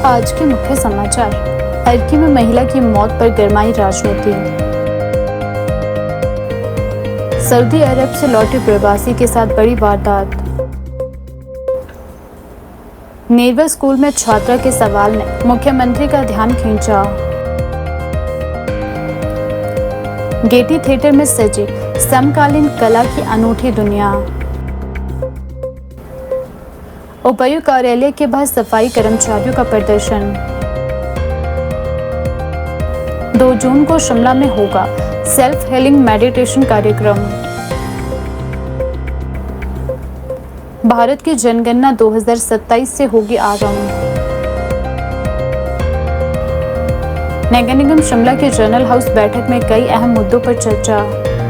आज के मुख्य समाचार। टर्की में महिला की मौत पर गरमाई राजनीति। सऊदी अरब से लौटे प्रवासी के साथ बड़ी वारदात। नेरवा स्कूल में छात्रा के सवाल ने मुख्यमंत्री का ध्यान खींचा। गेटी थिएटर में सजी समकालीन कला की अनूठी दुनिया। उपायुक्त कार्यालय के बाहर सफाई कर्मचारियों का प्रदर्शन। 2 जून को शिमला में होगा सेल्फ हीलिंग मेडिटेशन कार्यक्रम। भारत की जनगणना 2027 से होगी आरंभ। नगर निगम शिमला के जनरल हाउस बैठक में कई अहम मुद्दों पर चर्चा।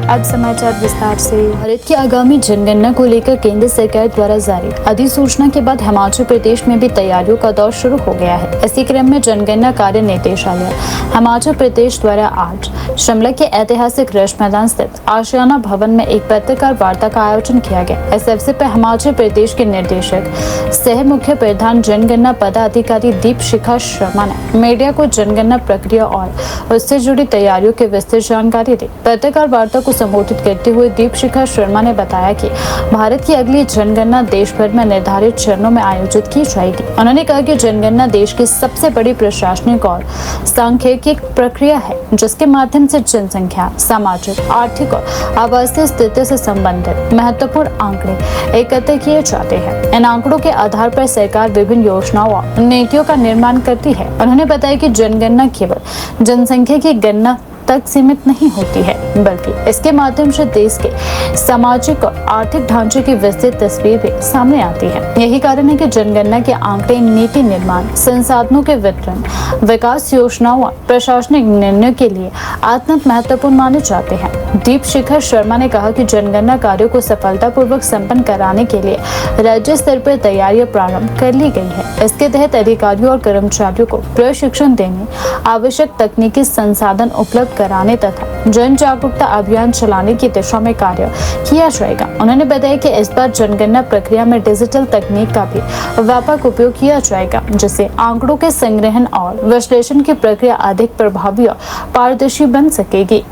अब समाचार विस्तार से। भारत की आगामी जनगणना को लेकर केंद्र सरकार द्वारा जारी अधिसूचना के बाद हिमाचल प्रदेश में भी तैयारियों का दौर शुरू हो गया है। इसी क्रम में जनगणना कार्य निदेशालय हिमाचल प्रदेश द्वारा आज शिमला के ऐतिहासिक रिज मैदान स्थित आशियाना भवन में एक पत्रकार वार्ता का आयोजन किया गया। इस अवसर पर हिमाचल प्रदेश के निदेशक सह मुख्य प्रधान जनगणना पदाधिकारी दीपशिखा शर्मा ने मीडिया को जनगणना प्रक्रिया और उससे जुड़ी तैयारियों की विस्तृत जानकारी दी। पत्रकार वार्ता को संबोधित करते हुए दीपशिखा शर्मा ने बताया कि भारत की अगली जनगणना देश भर में निर्धारित चरणों में आयोजित की जाएगी। उन्होंने कहा कि जनगणना देश की सबसे बड़ी प्रशासनिक और सांख्यिकी प्रक्रिया है, जिसके माध्यम से जनसंख्या, सामाजिक, आर्थिक और आवासीय स्थिति से संबंधित महत्वपूर्ण आंकड़े एकत्र किए जाते हैं। इन आंकड़ों के आधार पर सरकार विभिन्न योजनाओं और नीतियों का निर्माण करती है। उन्होंने बताया कि जनगणना केवल जनसंख्या की गणना तक सीमित नहीं होती है, बल्कि इसके माध्यम से देश के सामाजिक और आर्थिक ढांचे की विस्तृत तस्वीर भी सामने आती है। यही कारण है कि जनगणना के आंकड़े नीति निर्माण, संसाधनों के वितरण, विकास योजनाओं और प्रशासनिक निर्णयों के लिए अत्यंत महत्वपूर्ण माने जाते हैं। दीपशिखा शर्मा ने कहा कि जनगणना कार्यों को सफलतापूर्वक संपन्न कराने के लिए राज्य स्तर पर तैयारियां प्रारंभ कर ली गई है। इसके तहत अधिकारियों और कर्मचारियों को प्रशिक्षण देने, आवश्यक तकनीकी संसाधन उपलब्ध कराने तथा जन जागरूकता अभियान चलाने की दिशा में कार्य किया जाएगा। उन्होंने बताया कि इस बार जनगणना प्रक्रिया में डिजिटल तकनीक का भी व्यापक उपयोग किया जाएगा, जिससे आंकड़ों के संग्रहण और विश्लेषण की प्रक्रिया अधिक प्रभावी और पारदर्शी बन सकेगी।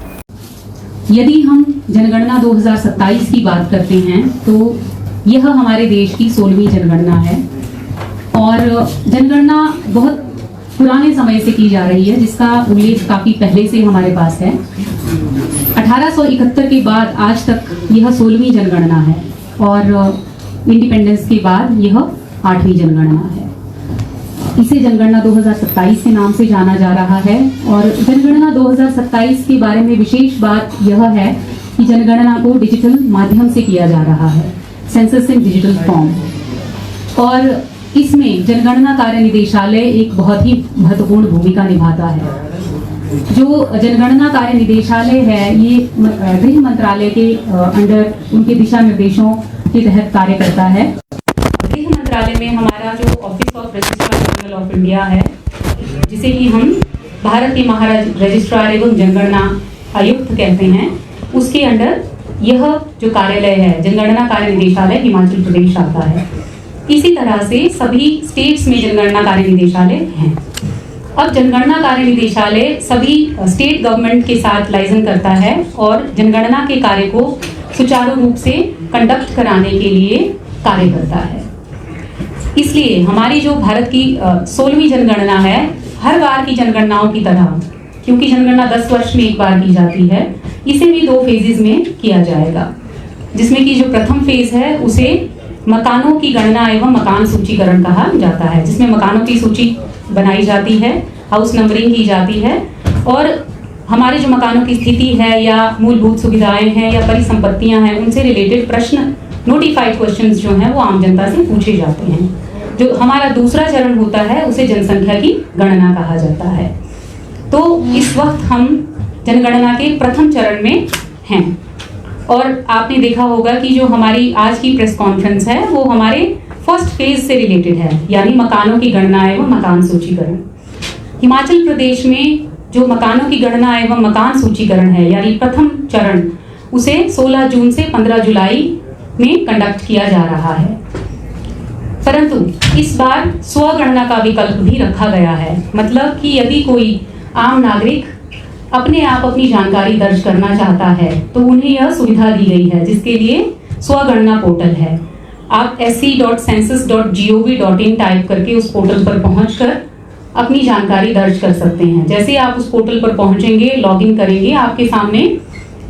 यदि हम जनगणना 2027 की बात करते हैं तो यह हमारे देश की 16वीं जनगणना है और जनगणना बहुत पुराने समय से की जा रही है, जिसका उल्लेख काफी पहले से हमारे पास है। 1871 के बाद आज तक यह 16वीं जनगणना है और इंडिपेंडेंस के बाद यह 8वीं जनगणना है। इसे जनगणना 2027 के नाम से जाना जा रहा है और जनगणना 2027 के बारे में विशेष बात यह है कि जनगणना को डिजिटल माध्यम से किया जा रहा है, सेंसस इन डिजिटल फॉर्म। और इसमें जनगणना कार्य निदेशालय एक बहुत ही महत्वपूर्ण भूमिका निभाता है। जो जनगणना कार्य निदेशालय है ये गृह मंत्रालय के अंडर उनके दिशा निर्देशों के तहत कार्य करता है। गृह मंत्रालय में हमारा जो office of registrar general of India है, जिसे कि हम भारत के महाराज रजिस्ट्रार एवं जनगणना आयुक्त कहते हैं, उसके अंडर यह जो कार्यालय है जनगणना कार्य निदेशालय हिमाचल प्रदेश आता है। इसी तरह से सभी स्टेट्स में जनगणना कार्य निदेशालय हैं। अब जनगणना कार्य निदेशालय सभी स्टेट गवर्नमेंट के साथ लाइजन करता है और जनगणना के कार्य को सुचारू रूप से कंडक्ट कराने के लिए कार्य करता है। इसलिए हमारी जो भारत की 16वीं जनगणना है, हर बार की जनगणनाओं की तरह, क्योंकि जनगणना 10 वर्ष में एक बार की जाती है, इसे भी 2 फेजेस में किया जाएगा। जिसमें कि जो प्रथम फेज है उसे मकानों की गणना एवं मकान सूचीकरण कहा जाता है, जिसमें मकानों की सूची बनाई जाती है, हाउस नंबरिंग की जाती है और हमारे जो मकानों की स्थिति है या मूलभूत सुविधाएं हैं या परिसंपत्तियां हैं, उनसे रिलेटेड प्रश्न, नोटिफाइड क्वेश्चंस जो हैं वो आम जनता से पूछे जाते हैं। जो हमारा दूसरा चरण होता है उसे जनसंख्या की गणना कहा जाता है। तो इस वक्त हम जनगणना के प्रथम चरण में हैं और आपने देखा होगा कि जो हमारी आज की प्रेस कॉन्फ्रेंस है वो हमारे फर्स्ट फेज से रिलेटेड है, यानी मकानों की गणना एवं मकान सूचीकरण। हिमाचल प्रदेश में जो मकानों की गणना एवं मकान सूचीकरण है, यानी प्रथम चरण, उसे 16 जून से 15 जुलाई में कंडक्ट किया जा रहा है। परंतु इस बार स्वगणना का विकल्प भी रखा गया है। मतलब कि यदि कोई आम नागरिक अपने आप अपनी जानकारी दर्ज करना चाहता है तो उन्हें यह सुविधा दी गई है, जिसके लिए स्वगणना पोर्टल है। आप sc.census.gov.in टाइप करके उस पोर्टल पर पहुंचकर अपनी जानकारी दर्ज कर सकते हैं। जैसे आप उस पोर्टल पर पहुंचेंगे, लॉगिन करेंगे, आपके सामने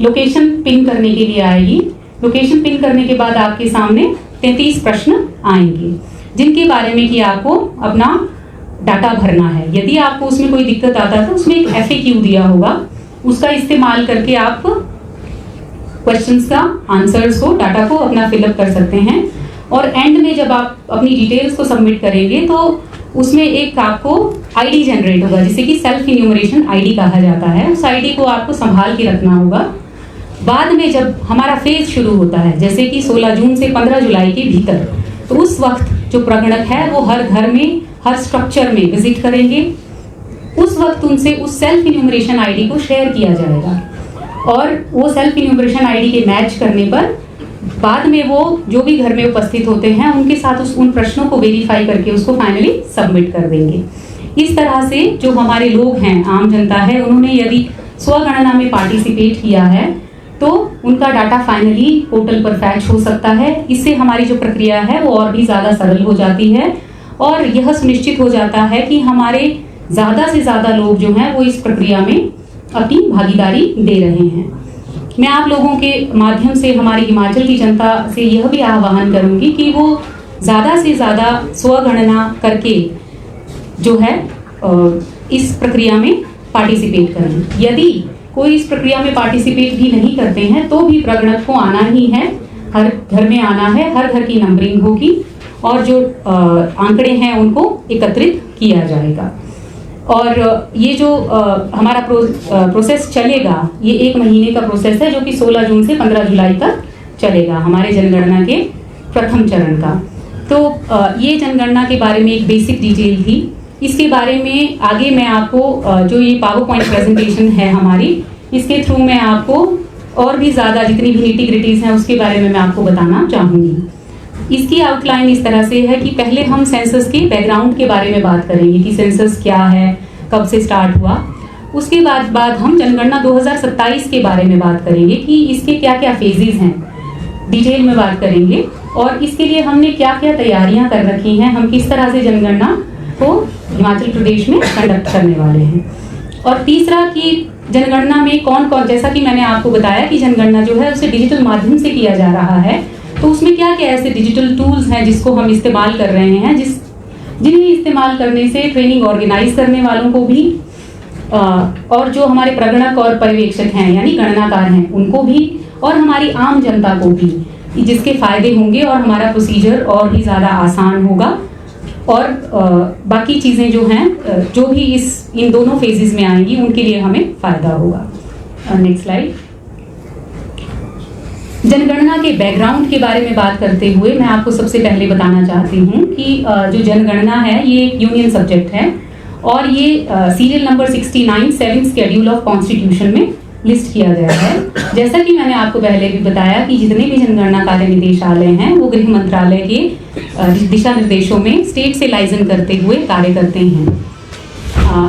लोकेशन पिन करने के लिए आएगी। लोकेशन पिन करने के बाद आपके सामने 33 प्रश्न आएंगे, जिनके बारे में कि आपको अपना डाटा भरना है। यदि आपको उसमें कोई दिक्कत आता है तो उसमें एक FAQ दिया होगा, उसका इस्तेमाल करके आप क्वेश्चंस का आंसर्स को, डाटा को अपना फिलअप कर सकते हैं। और एंड में जब आप अपनी डिटेल्स को सबमिट करेंगे तो उसमें एक आपको ID जनरेट होगा, जिसे कि सेल्फ इन्यूमरेशन ID कहा जाता है। उस ID को आपको संभाल के रखना होगा। बाद में जब हमारा फेज शुरू होता है, जैसे कि 16 जून से 15 जुलाई के भीतर, तो उस वक्त जो प्रगणक है वो हर घर में, हर स्ट्रक्चर में विजिट करेंगे। उस वक्त उनसे उस सेल्फ इन्यूमरेशन ID को शेयर किया जाएगा और वो सेल्फ इन्यूमरेशन ID के मैच करने पर बाद में वो जो भी घर में उपस्थित होते हैं उनके साथ उन प्रश्नों को वेरीफाई करके उसको फाइनली सबमिट कर देंगे। इस तरह से जो हमारे लोग हैं, आम जनता है, उन्होंने यदि स्वगणना में पार्टिसिपेट किया है तो उनका डाटा फाइनली पोर्टल पर फैच हो सकता है। इससे हमारी जो प्रक्रिया है वो और भी ज़्यादा सरल हो जाती है और यह सुनिश्चित हो जाता है कि हमारे ज़्यादा से ज़्यादा लोग जो हैं वो इस प्रक्रिया में अपनी भागीदारी दे रहे हैं। मैं आप लोगों के माध्यम से हमारी हिमाचल की जनता से यह भी आह्वान करूंगी कि वो ज़्यादा से ज़्यादा स्वगणना करके जो है इस प्रक्रिया में पार्टिसिपेट करें। यदि कोई इस प्रक्रिया में पार्टिसिपेट भी नहीं करते हैं तो भी प्रगणक को आना ही है, हर घर में आना है, हर घर की नंबरिंग होगी और जो आंकड़े हैं उनको एकत्रित किया जाएगा। और ये जो हमारा प्रोसेस चलेगा, ये 1 महीने का प्रोसेस है जो कि 16 जून से 15 जुलाई तक चलेगा, हमारे जनगणना के प्रथम चरण का। तो ये जनगणना के बारे में एक बेसिक डिटेल थी। इसके बारे में आगे मैं आपको जो ये पावर पॉइंट प्रेजेंटेशन है हमारी, इसके थ्रू मैं आपको और भी ज़्यादा जितनी भी निटी ग्रिटीज हैं उसके बारे में मैं आपको बताना चाहूँगी। इसकी आउटलाइन इस तरह से है कि पहले हम सेंसस के बैकग्राउंड के बारे में बात करेंगे कि सेंसस क्या है, कब से स्टार्ट हुआ। उसके बाद हम जनगणना 2027 के बारे में बात करेंगे कि इसके क्या क्या फेजेस हैं, डिटेल में बात करेंगे और इसके लिए हमने क्या क्या तैयारियां कर रखी हैं, हम किस तरह से जनगणना को हिमाचल प्रदेश में कंडक्ट करने वाले हैं। और तीसरा कि जनगणना में कौन कौन, जैसा कि मैंने आपको बताया कि जनगणना जो है उसे डिजिटल माध्यम से किया जा रहा है, तो उसमें क्या क्या ऐसे डिजिटल टूल्स हैं जिसको हम इस्तेमाल कर रहे हैं, जिन्हें इस्तेमाल करने से ट्रेनिंग ऑर्गेनाइज करने वालों को भी और जो हमारे प्रगणक और पर्यवेक्षक हैं यानी गणनाकार हैं उनको भी और हमारी आम जनता को भी, जिसके फायदे होंगे और हमारा प्रोसीजर और भी ज़्यादा आसान होगा। और बाकी चीज़ें जो हैं जो भी इन दोनों फेजेस में आएंगी उनके लिए हमें फायदा होगा। Next slide. जनगणना के बैकग्राउंड के बारे में बात करते हुए मैं आपको सबसे पहले बताना चाहती हूँ कि जो जनगणना है ये एक यूनियन सब्जेक्ट है और ये serial number 69 7th schedule of constitution में लिस्ट किया गया है। जैसा कि मैंने आपको पहले भी बताया कि जितने भी जनगणना कार्य निदेशालय हैं वो गृह मंत्रालय के दिशा निर्देशों में स्टेट से लाइजन करते हुए कार्य करते हैं।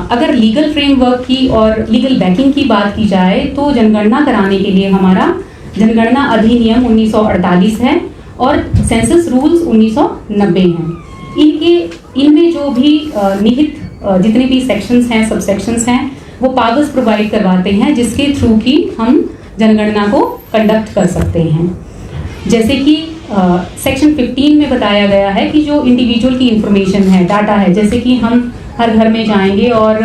अगर लीगल फ्रेमवर्क की और लीगल बैकिंग की बात की जाए तो जनगणना कराने के लिए हमारा जनगणना अधिनियम 1948 है और सेंसस रूल्स 1990 हैं। इनमें जो भी निहित जितने भी सेक्शंस हैं, सब सेक्शंस हैं, वो पावर्स प्रोवाइड करवाते हैं जिसके थ्रू की हम जनगणना को कंडक्ट कर सकते हैं। जैसे कि सेक्शन 15 में बताया गया है कि जो इंडिविजुअल की इंफॉर्मेशन है, डाटा है, जैसे कि हम हर घर में जाएंगे और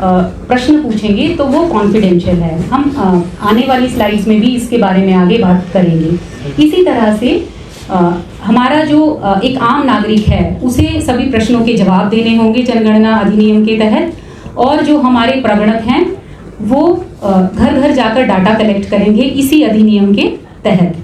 प्रश्न पूछेंगे तो वो कॉन्फिडेंशियल है। हम आने वाली स्लाइड्स में भी इसके बारे में आगे बात करेंगे। इसी तरह से हमारा जो एक आम नागरिक है उसे सभी प्रश्नों के जवाब देने होंगे जनगणना अधिनियम के तहत, और जो हमारे प्रगणक हैं वो घर घर जाकर डाटा कलेक्ट करेंगे इसी अधिनियम के तहत।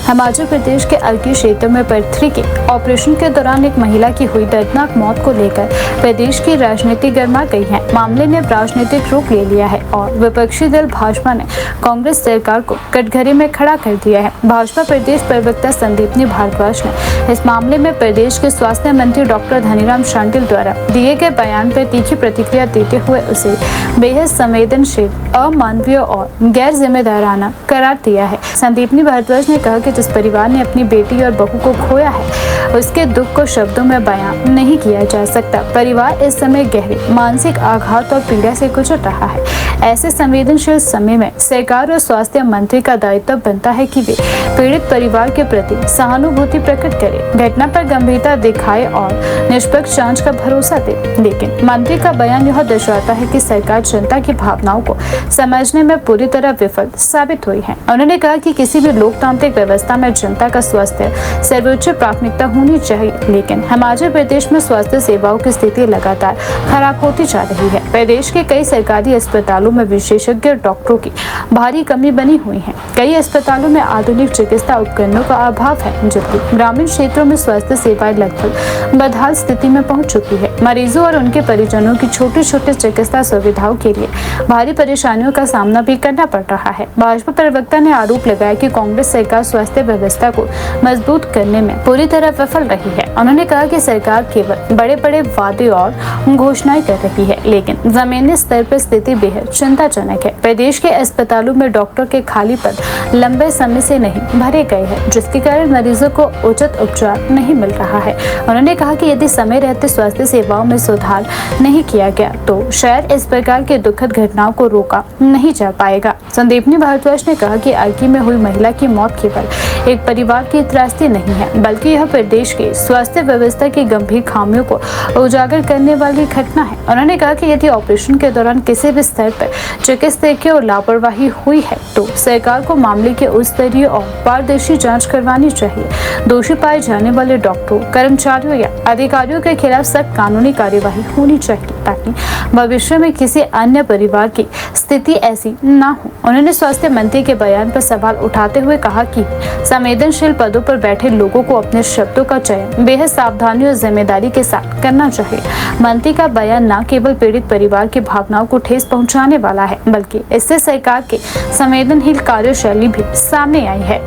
हिमाचल प्रदेश के अलकी क्षेत्र में पृथ्वी के ऑपरेशन के दौरान एक महिला की हुई दर्दनाक मौत को लेकर प्रदेश की राजनीति गर्मा गई है। मामले ने राजनीतिक रूप ले लिया है और विपक्षी दल भाजपा ने कांग्रेस सरकार को कटघरे में खड़ा कर दिया है। भाजपा प्रदेश प्रवक्ता संदीपनी भारद्वाज ने इस मामले में प्रदेश के स्वास्थ्य मंत्री डॉक्टर धनीराम शांडिल द्वारा दिए गए बयान पर तीखी प्रतिक्रिया देते हुए उसे बेहद संवेदनशील, अमानवीय और गैर जिम्मेदाराना करार दिया है। संदीपनी भारद्वाज ने कहा कि जिस परिवार ने अपनी बेटी और बहू को खोया है उसके दुख को शब्दों में बयान नहीं किया जा सकता। परिवार इस समय गहरे मानसिक आघात और पीड़ा से गुजर रहा है। ऐसे संवेदनशील समय में सरकार और स्वास्थ्य मंत्री का दायित्व बनता है कि वे पीड़ित परिवार के प्रति सहानुभूति प्रकट करें, घटना पर गंभीरता दिखाए और निष्पक्ष जांच का भरोसा दे। लेकिन मंत्री का बयान यह दर्शाता है कि सरकार जनता की भावनाओं को समझने में पूरी तरह विफल साबित हुई है। उन्होंने कहा कि किसी भी लोकतांत्रिक व्यवस्था में जनता का स्वास्थ्य सर्वोच्च प्राथमिकता होनी चाहिए, लेकिन हिमाचल प्रदेश में स्वास्थ्य सेवाओं की स्थिति लगातार खराब होती जा रही है। प्रदेश के कई सरकारी अस्पतालों में विशेषज्ञ डॉक्टरों की भारी कमी बनी हुई है। कई अस्पतालों में आधुनिक चिकित्सा उपकरणों का अभाव है, जबकि ग्रामीण क्षेत्रों में स्वास्थ्य सेवाएं लगभग बदहाल स्थिति में पहुंच चुकी है। मरीजों और उनके परिजनों की छोटी छोटी चिकित्सा सुविधाओं के लिए भारी परेशानियों का सामना भी करना पड़ रहा है। भाजपा प्रवक्ता ने आरोप लगाया कि कांग्रेस सरकार स्वास्थ्य व्यवस्था को मजबूत करने में पूरी तरह विफल रही है। उन्होंने कहा कि सरकार केवल बड़े बड़े वादे और घोषणाएं कर रही है, लेकिन जमीनी स्तर पर स्थिति बेहद चिंताजनक है। प्रदेश के अस्पतालों में डॉक्टर के खाली पद लंबे समय से नहीं भरे गए हैं, जिसके कारण मरीजों को उचित उपचार नहीं मिल रहा है। उन्होंने कहा कि यदि समय रहते स्वास्थ्य सेवाओं में सुधार नहीं किया गया तो शायद इस प्रकार के दुखद घटनाओं को रोका नहीं जा पाएगा। संदीपनी भारद्वाज ने कहा कि अर्की में हुई महिला की मौत केवल एक परिवार की त्रासदी नहीं है, बल्कि यह प्रदेश की स्वास्थ्य व्यवस्था की गंभीर खामियों को उजागर करने वाली घटना है। उन्होंने कहा कि यदि ऑपरेशन के दौरान किसी भी स्तर पर चिकित्सकीय और लापरवाही हुई है तो सरकार को मामले की उच्च स्तरीय और पारदर्शी जांच करवानी चाहिए। दोषी पाए जाने वाले डॉक्टरों, कर्मचारियों या अधिकारियों के खिलाफ सख्त कानूनी कार्यवाही होनी चाहिए ताकि भविष्य में किसी अन्य परिवार की स्थिति ऐसी न हो। उन्होंने स्वास्थ्य मंत्री के बयान पर सवाल उठाते हुए कहा कि संवेदनशील पदों पर बैठे लोगों को अपने शब्दों का चयन बेहद सावधानी और जिम्मेदारी के साथ करना चाहिए। मंत्री का बयान न केवल पीड़ित परिवार की भावनाओं को ठेस पहुंचाने वाला है, बल्कि इससे सरकार की संवेदनहीन कार्यशैली भी सामने आई है।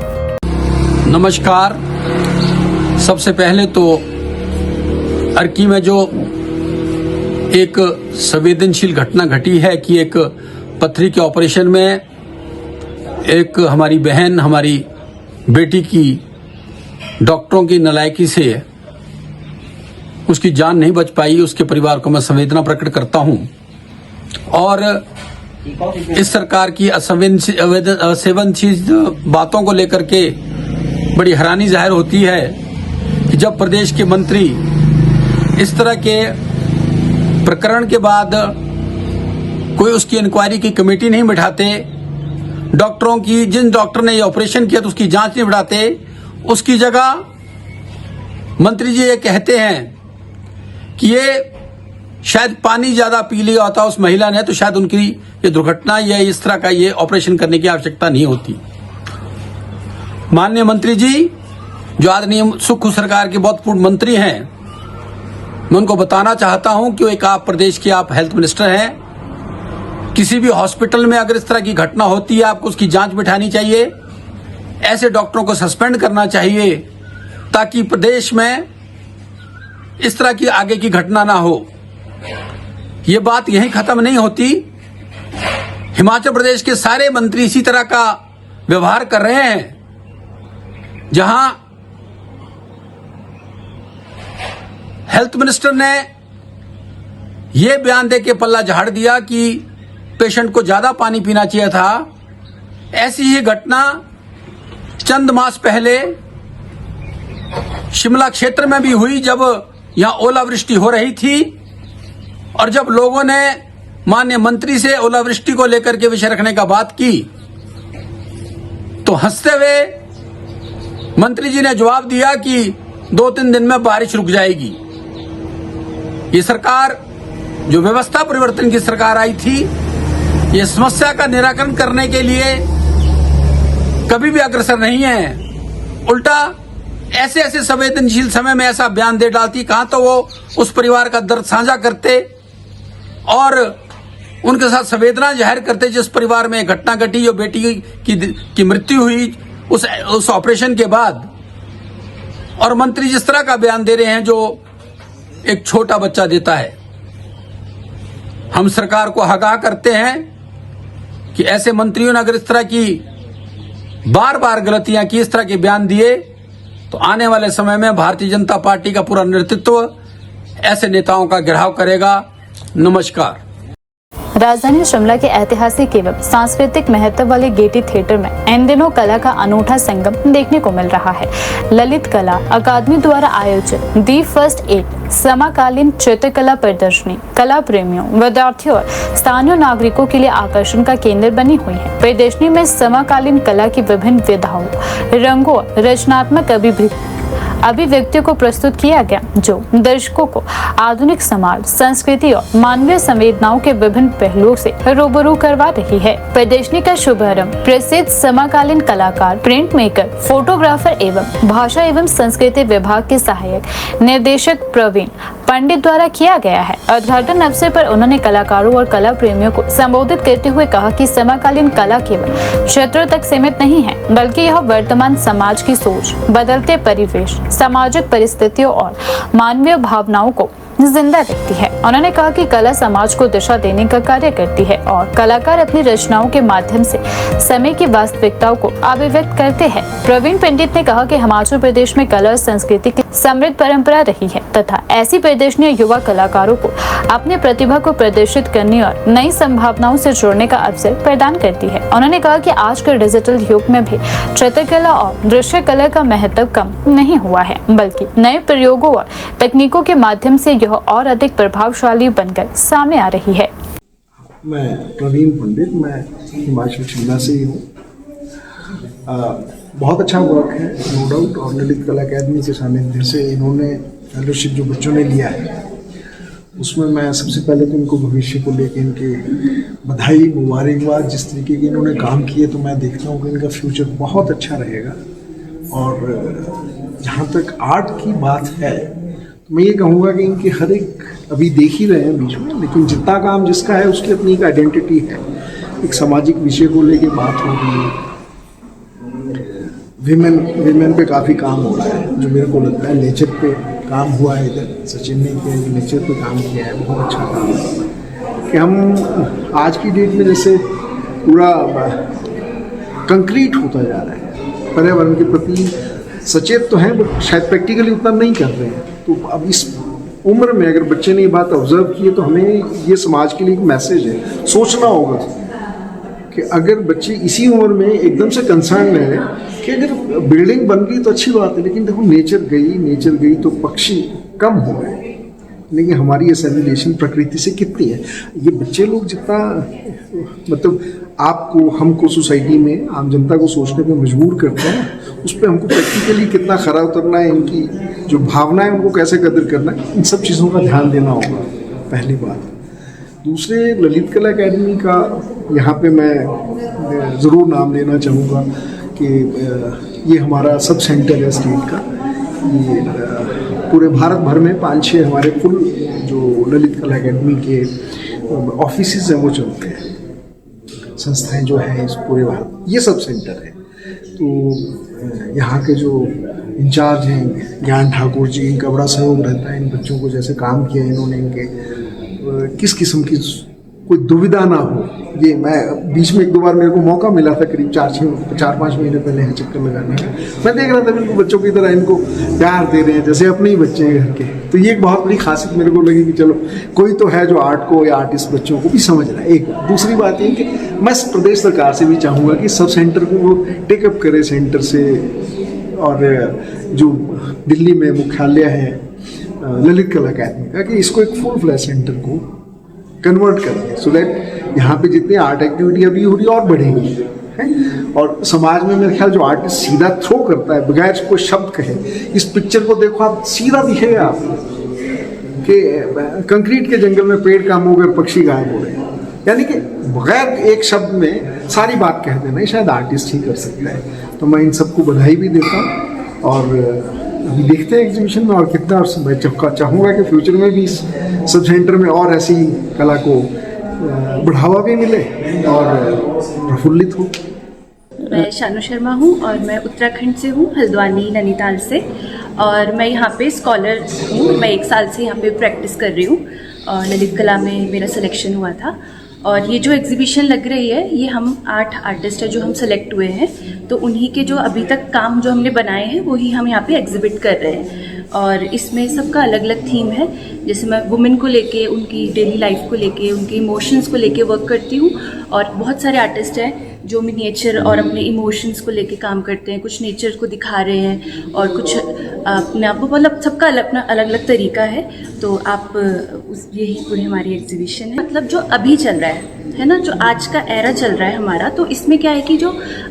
नमस्कार। सबसे पहले तो अर्की में जो एक संवेदनशील घटना घटी है कि एक पथरी के ऑपरेशन में एक हमारी बहन, हमारी बेटी की डॉक्टरों की नालायकी से उसकी जान नहीं बच पाई, उसके परिवार को मैं संवेदना प्रकट करता हूं। और इस सरकार की असंवेदनशील बातों को लेकर के बड़ी हैरानी जाहिर होती है कि जब प्रदेश के मंत्री इस तरह के प्रकरण के बाद कोई उसकी इंक्वायरी की कमेटी नहीं बिठाते, डॉक्टरों की, जिन डॉक्टर ने ये ऑपरेशन किया तो उसकी जांच नहीं बढ़ाते, उसकी जगह मंत्री जी ये कहते हैं कि ये शायद पानी ज्यादा पी लिया होता उस महिला ने तो शायद उनकी ये दुर्घटना या इस तरह का ये ऑपरेशन करने की आवश्यकता नहीं होती। माननीय मंत्री जी जो आदरणीय सुख सरकार के बहुत पूर्ण मंत्री हैं, मैं उनको बताना चाहता हूं कि एक आप प्रदेश के आप हेल्थ मिनिस्टर हैं। किसी भी हॉस्पिटल में अगर इस तरह की घटना होती है आपको उसकी जांच बिठानी चाहिए, ऐसे डॉक्टरों को सस्पेंड करना चाहिए ताकि प्रदेश में इस तरह की आगे की घटना ना हो। ये बात यहीं खत्म नहीं होती। हिमाचल प्रदेश के सारे मंत्री इसी तरह का व्यवहार कर रहे हैं, जहां हेल्थ मिनिस्टर ने यह बयान देके पल्ला झाड़ दिया कि पेशेंट को ज्यादा पानी पीना चाहिए था। ऐसी ही घटना चंद मास पहले शिमला क्षेत्र में भी हुई, जब यहां ओलावृष्टि हो रही थी और जब लोगों ने माननीय मंत्री से ओलावृष्टि को लेकर के विषय रखने का बात की तो हंसते हुए मंत्री जी ने जवाब दिया कि 2-3 दिन में बारिश रुक जाएगी। ये सरकार जो व्यवस्था परिवर्तन की सरकार आई थी, ये समस्या का निराकरण करने के लिए कभी भी अग्रसर नहीं है। उल्टा ऐसे ऐसे संवेदनशील समय में ऐसा बयान दे डालती, कहां तो वो उस परिवार का दर्द साझा करते और उनके साथ संवेदना जाहिर करते जिस परिवार में घटना घटी, जो बेटी की मृत्यु हुई उस ऑपरेशन के बाद। और मंत्री जिस तरह का बयान दे रहे हैं जो एक छोटा बच्चा देता है। हम सरकार को आगाह करते हैं कि ऐसे मंत्रियों ने अगर इस तरह की बार बार गलतियां की, इस तरह के बयान दिए, तो आने वाले समय में भारतीय जनता पार्टी का पूरा नेतृत्व ऐसे नेताओं का घेराव करेगा। नमस्कार। राजधानी शिमला के ऐतिहासिक एवं सांस्कृतिक महत्व वाले गेटी थिएटर में इन दिनों कला का अनूठा संगम देखने को मिल रहा है। ललित कला अकादमी द्वारा आयोजित दी फर्स्ट 8 समकालीन चित्रकला प्रदर्शनी कला प्रेमियों, विद्यार्थियों और स्थानीय नागरिकों के लिए आकर्षण का केंद्र बनी हुई है। प्रदर्शनी में समकालीन कला की विभिन्न विधाओं, रंगों, रचनात्मक अभिव्यक्तियों को प्रस्तुत किया गया, जो दर्शकों को आधुनिक समाज, संस्कृति और मानवीय संवेदनाओं के विभिन्न पहलुओं से रूबरू करवा रही है। प्रदर्शनी का शुभारंभ प्रसिद्ध समकालीन कलाकार, प्रिंट मेकर, फोटोग्राफर एवं भाषा एवं संस्कृति विभाग के सहायक निर्देशक प्रवीण पंडित द्वारा किया गया है। उद्घाटन अवसर पर उन्होंने कलाकारों और कला प्रेमियों को संबोधित करते हुए कहा कि समकालीन कला केवल क्षेत्रों तक सीमित नहीं है, बल्कि यह वर्तमान समाज की सोच, बदलते परिवेश, सामाजिक परिस्थितियों और मानवीय भावनाओं को जिंदा रखती है। उन्होंने कहा कि कला समाज को दिशा देने का कार्य करती है और कलाकार अपनी रचनाओं के माध्यम से समय की वास्तविकताओं को अभिव्यक्त करते हैं। प्रवीण पंडित ने कहा कि हिमाचल प्रदेश में कला और संस्कृति की समृद्ध परंपरा रही है तथा ऐसी प्रदर्शनियां युवा कलाकारों को अपनी प्रतिभा को प्रदर्शित करने और नई संभावनाओं से जोड़ने का अवसर प्रदान करती है। उन्होंने कहा कि आज के डिजिटल युग में भी चित्रकला और दृश्य कला का महत्व कम नहीं हुआ है, बल्कि नए प्रयोगों और तकनीकों के माध्यम से यह और अधिक प्रभावशाली बनकर सामने आ रही है। मैं प्रवीण पंडित, मैं हिमाचल शिमला से ही हूँ। बहुत अच्छा वर्क है नो डाउट, और ललित कला अकादमी के सानिध्य से इन्होंने फेलोशिप जो बच्चों ने लिया है उसमें मैं सबसे पहले तो इनको भविष्य को लेकर इनके बधाई, मुबारकबाद। जिस तरीके के इन्होंने काम किए तो मैं देखता हूँ कि इनका फ्यूचर बहुत अच्छा रहेगा। और जहाँ तक आर्ट की बात है, मैं ये कहूँगा कि इनके हर एक, अभी देख ही रहे हैं बीच में, लेकिन जितना काम जिसका है उसकी अपनी एक आइडेंटिटी है। एक सामाजिक विषय को लेके बात हो रही है, विमेन पे काफ़ी काम हो रहा है, जो मेरे को लगता है नेचर पे काम हुआ है। इधर सचिन ने किया, नेचर पे काम किया है, बहुत अच्छा काम है। कि हम आज की डेट में जैसे पूरा कंक्रीट होता जा रहा है, पर्यावरण के प्रति सचेत तो हैं बट शायद प्रैक्टिकली उतना नहीं कर रहे हैं। तो अब इस उम्र में अगर बच्चे ने ये बात ऑब्जर्व की है तो हमें ये समाज के लिए एक मैसेज है, सोचना होगा कि अगर बच्चे इसी उम्र में एकदम से कंसर्न है कि अगर बिल्डिंग बन गई तो अच्छी बात है, लेकिन देखो नेचर गई तो पक्षी कम हो गए, लेकिन हमारी ये सेलिब्रेशन प्रकृति से कितनी है। ये बच्चे लोग जितना मतलब आपको, हमको, सोसाइटी में आम जनता को सोचने पे मजबूर करते हैं, उस पर हमको प्रैक्टिकली कितना खरा उतरना है, इनकी जो भावना है उनको कैसे कदर करना है, इन सब चीज़ों का ध्यान देना होगा, पहली बात। दूसरे, ललित कला अकादमी का यहाँ पे मैं ज़रूर नाम लेना चाहूँगा कि ये हमारा सब सेंटर है स्टेट का। ये पूरे भारत भर में 5-6 हमारे फुल जो ललित कला अकादमी के ऑफिसेज हैं वो चलते हैं, संस्थाएं जो हैं इस पूरे भारत, ये सब सेंटर है। तो यहाँ के जो इंचार्ज हैं ज्ञान ठाकुर जी, इनका बड़ा सहयोग रहता है। इन बच्चों को जैसे काम किया इन्होंने, इनके किस किस्म की कोई दुविधा ना हो, ये मैं बीच में 1-2 बार मेरे को मौका मिला था करीब 4-5 महीने पहले यहाँ चक्कर लगाने का। मैं देख रहा था इनको बच्चों की तरह इनको प्यार दे रहे हैं जैसे अपने ही बच्चे हैं घर के। तो ये एक बहुत बड़ी खासियत मेरे को लगी कि चलो कोई तो है जो आर्ट को या आर्टिस्ट बच्चों को भी समझ रहा है। एक दूसरी बात ये कि मैं प्रदेश सरकार से भी चाहूँगा कि सब सेंटर को वो टेकअप करे सेंटर से, और जो दिल्ली में मुख्यालय है ललित कला अकादमी का, कि इसको एक फुल फ्लैश सेंटर को कन्वर्ट करें, सो दैट यहाँ पे जितनी आर्ट एक्टिविटी अभी हो रही है और बढ़ेगी है। और समाज में मेरे ख्याल जो आर्टिस्ट सीधा थ्रो करता है बगैर कोई शब्द कहे, इस पिक्चर को देखो आप, सीधा दिखेगा आपको कि कंक्रीट के जंगल में पेड़ काम हो गए, पक्षी गायब हो गए, यानी कि बगैर एक शब्द में सारी बात कह देना शायद आर्टिस्ट ही कर सकता है। तो मैं इन सबको बधाई भी देता हूँ और अभी देखते हैं एग्जीबिशन में और कितना, और मैं चाहूँगा कि फ्यूचर में भी इस सब सेंटर में और ऐसी कला को बढ़ावा भी मिले और प्रफुल्लित हो। मैं शानू शर्मा हूँ और मैं उत्तराखंड से हूँ, हल्द्वानी नैनीताल से, और मैं यहाँ पे स्कॉलर हूँ। मैं 1 साल से यहाँ पे प्रैक्टिस कर रही हूँ और ललित कला में मेरा सिलेक्शन हुआ था। और ये जो एग्जीबिशन लग रही है, ये हम 8 आर्टिस्ट हैं जो हम सेलेक्ट हुए हैं, तो उन्हीं के जो अभी तक काम जो हमने बनाए हैं वही हम यहाँ पे एग्जिबिट कर रहे हैं। और इसमें सबका अलग अलग थीम है। जैसे मैं वुमेन को लेके, उनकी डेली लाइफ को लेके, उनके इमोशंस को लेके वर्क करती हूँ, और बहुत सारे आर्टिस्ट हैं जो मिनिएचर और अपने इमोशंस को लेके काम करते हैं। कुछ नेचर को दिखा रहे हैं और कुछ अपने आप, मतलब सबका अपना अलग अलग तरीका है। तो आप यही पूरी हमारी एग्जीबिशन है। मतलब जो अभी चल रहा है ना, जो आज का एरा चल रहा है हमारा, तो इसमें क्या है कि जो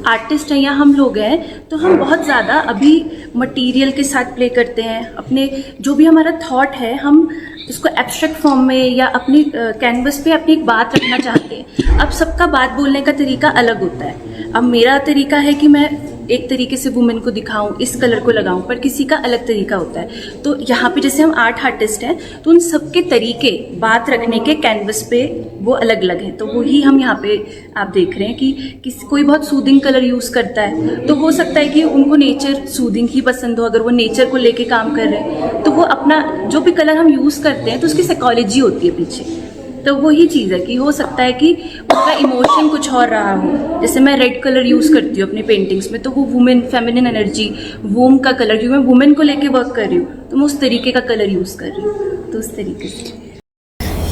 आर्टिस्ट हैं या हम लोग हैं, तो हम बहुत ज़्यादा अभी मटेरियल के साथ प्ले करते हैं। अपने जो भी हमारा थॉट है, हम इसको एब्स्ट्रैक्ट फॉर्म में या अपनी कैनवस पे अपनी एक बात रखना चाहते हैं। अब सबका बात बोलने का तरीका अलग होता है। अब मेरा तरीका है कि मैं एक तरीके से वुमेन को दिखाऊं, इस कलर को लगाऊं, पर किसी का अलग तरीका होता है। तो यहाँ पे जैसे हम 8 आर्टिस्ट हैं, तो उन सबके तरीके बात रखने के कैनवस पे वो अलग अलग हैं। तो वही हम यहाँ पे आप देख रहे हैं कि कोई बहुत सूदिंग कलर यूज़ करता है, तो हो सकता है कि उनको नेचर सूदिंग ही पसंद हो। अगर वो नेचर को लेके काम कर रहे हैं, तो वो अपना जो भी कलर हम यूज़ करते हैं, तो उसकी साइकोलॉजी होती है पीछे। तो वही चीज़ है कि हो सकता है कि उनका इमोशन कुछ और रहा हो। जैसे मैं रेड कलर यूज़ करती हूँ अपनी पेंटिंग्स में, तो वो वुमेन, फेमिनिन एनर्जी, वूम का कलर, क्योंकि मैं वुमेन को लेके वर्क कर रही हूँ, तो मैं उस तरीके का कलर यूज़ कर रही हूँ। तो उस तरीके से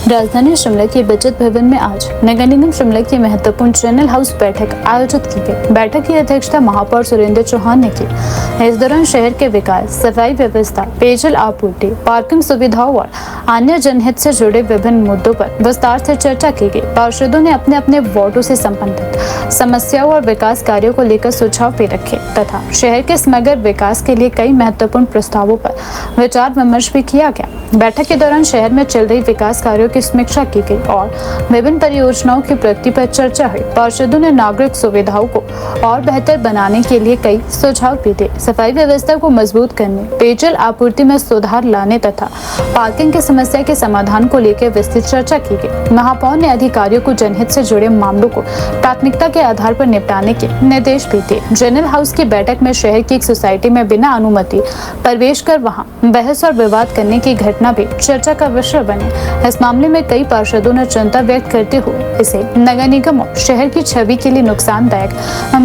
राजधानी शिमला के बचत भवन में आज नगर निगम शिमला की महत्वपूर्ण चैनल हाउस बैठक आयोजित की गई। बैठक की अध्यक्षता महापौर सुरेंद्र चौहान ने की। इस दौरान शहर के विकास, सफाई व्यवस्था, पेयजल आपूर्ति, पार्किंग सुविधाओं और अन्य जनहित से जुड़े विभिन्न मुद्दों पर विस्तार से चर्चा की गई। पार्षदों ने अपने अपने वार्डों से संबंधित समस्याओं और विकास कार्यों को लेकर सुझाव भी रखे तथा शहर के समग्र विकास के लिए कई महत्वपूर्ण प्रस्तावों पर विचार विमर्श भी किया गया। बैठक के दौरान शहर में चल रही विकास कार्यों की समीक्षा की गई और विभिन्न परियोजनाओं की प्रगति पर चर्चा हुई। पार्षदों ने नागरिक सुविधाओं को और बेहतर बनाने के लिए कई सुझाव भी दिए। सफाई व्यवस्था को मजबूत करने, पेयजल आपूर्ति में सुधार लाने तथा पार्किंग की समस्या के समाधान को लेकर विस्तृत चर्चा की गई। महापौर ने अधिकारियों को जनहित से जुड़े मामलों को प्राथमिकता के आधार पर निपटाने के निर्देश भी दिए। जनरल हाउस की बैठक में शहर की एक सोसाइटी में बिना अनुमति प्रवेश कर वहां बहस और विवाद करने की घटना भी चर्चा का विषय बने। इस मामले में कई पार्षदों ने चिंता व्यक्त करते हुए इसे नगर निगम और शहर की छवि के लिए नुकसानदायक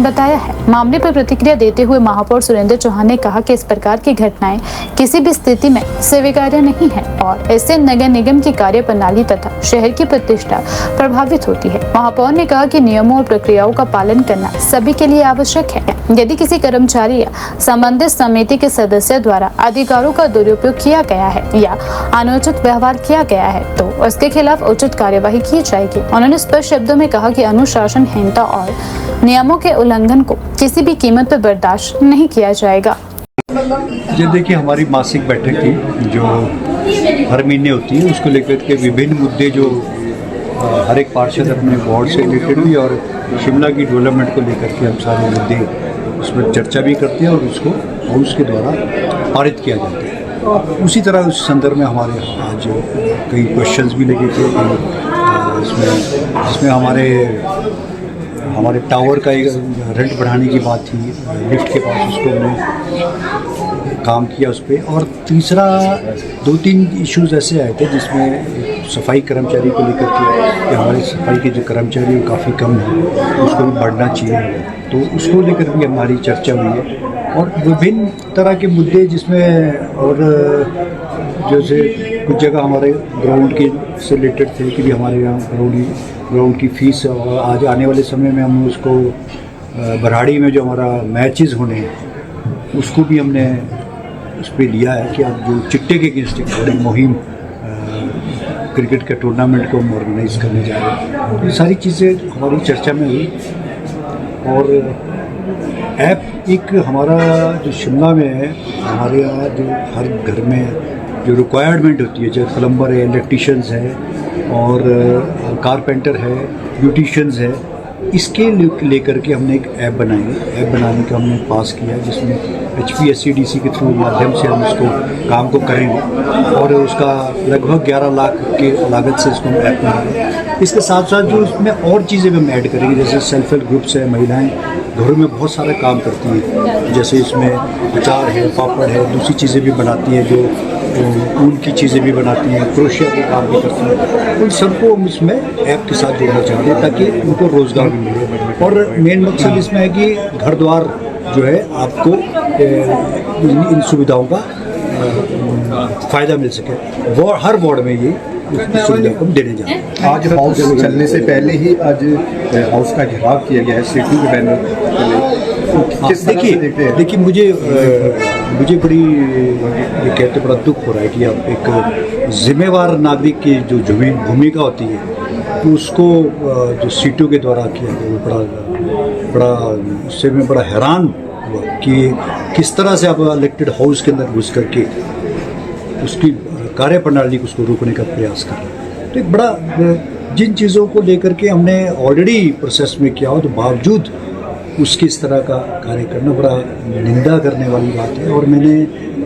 बताया है। मामले पर प्रतिक्रिया देते हुए महापौर सुरेंद्र चौहान ने कहा कि इस प्रकार की घटनाएं किसी भी स्थिति में स्वीकार्य नहीं है और इससे नगर निगम की कार्य प्रणाली तथा शहर की प्रतिष्ठा प्रभावित होती है। महापौर ने कहा कि नियमों और प्रक्रियाओं का पालन करना सभी के लिए आवश्यक है। यदि किसी कर्मचारी या संबंधित समिति के सदस्य द्वारा अधिकारों का दुरुपयोग किया गया है या अनुचित व्यवहार किया गया है, तो उसके खिलाफ उचित कार्यवाही की जाएगी। उन्होंने स्पष्ट शब्दों में कहा कि अनुशासनहीनता और नियमों के उल्लंघन को किसी भी कीमत पर बर्दाश्त नहीं किया जाएगा। ये देखिए, हमारी मासिक बैठक थी जो हर महीने होती है, उसको लेकर के विभिन्न मुद्दे जो हर एक पार्षद अपने वार्ड से रिलेटेड हुई और शिमला की डेवलपमेंट को लेकर के हम सारे मुद्दे उसमें चर्चा भी करते हैं और उसको हाउस के द्वारा पारित किया जाता है। उसी तरह उस संदर्भ में हमारे आज कई क्वेश्चंस भी लगे थे जिसमें हमारे टावर का एक रेंट बढ़ाने की बात थी, लिफ्ट के पास उसको हमने काम किया उस पर। और तीसरा 2-3 इश्यूज ऐसे आए थे जिसमें सफाई कर्मचारी को लेकर के कि हमारे सफाई के जो कर्मचारी वो काफ़ी कम है, उसको भी बढ़ना चाहिए, तो उसको लेकर भी हमारी चर्चा हुई है। और विभिन्न तरह के मुद्दे जिसमें, और जैसे कुछ जगह हमारे ग्राउंड के से रिलेटेड थे कि भी हमारे यहाँ ग्राउंड की फीस, और आज आने वाले समय में हम उसको बराड़ी में जो हमारा मैचेस होने हैं उसको भी हमने उस पर लिया है कि अब जो चिट्टे के अगेंस्ट एक बड़ी मुहिम क्रिकेट के टूर्नामेंट को हम ऑर्गेनाइज करने जा रहे हैं। ये सारी चीज़ें हमारी चर्चा में हुई। और ऐप एक हमारा जो शिमला में है, हमारे यहाँ जो हर घर में जो रिक्वायरमेंट होती है, चाहे प्लम्बर है, इलेक्ट्रीशियंस है और कारपेंटर है, ब्यूटिशियंस है, इसके लेकर के हमने एक ऐप बनाई है। ऐप बनाने का हमने पास किया जिसमें HPSCDC के थ्रू माध्यम से हम इसको काम को करेंगे और उसका लगभग 11 लाख के लागत से इसको हम ऐप बनाएंगे। इसके साथ साथ जो इसमें और चीज़ें भी हम ऐड करेंगे, जैसे सेल्फ हेल्प ग्रुप्स है, महिलाएं घरों में बहुत सारा काम करती हैं, जैसे इसमें अचार है, पापड़ है, दूसरी चीज़ें भी बनाती हैं, जो ऊन की चीज़ें भी बनाती हैं, क्रोशिया के काम भी करती हैं। उन सबको हम इसमें ऐप के साथ जोड़ना चाहते हैं ताकि उनको रोज़गार भी मिले। और मेन मकसद इसमें है कि घर द्वार जो है आपको इन सुविधाओं का फ़ायदा मिल सके। वो हर वार्ड में ये सुविधा को देने जा रहे हैं। आज हाउस चलने से पहले ही आज हाउस का घेराव किया गया है सिटी के बैनर। देखिए मुझे बड़ी ये कहते बड़ा दुख हो रहा है कि अब एक जिम्मेवार नागरिक की जो भूमिका होती है तो उसको जो सीटों के द्वारा किया गया वो बड़ा उससे मैं बड़ा हैरान हुआ कि किस तरह से आप इलेक्टेड हाउस के अंदर घुस करके उसकी कार्य प्रणाली को उसको रोकने का प्रयास कर रहे हैं। तो एक बड़ा जिन चीज़ों को लेकर के हमने ऑलरेडी प्रोसेस में किया हो तो बावजूद उसके इस तरह का कार्य करना बड़ा निंदा करने वाली बात है। और मैंने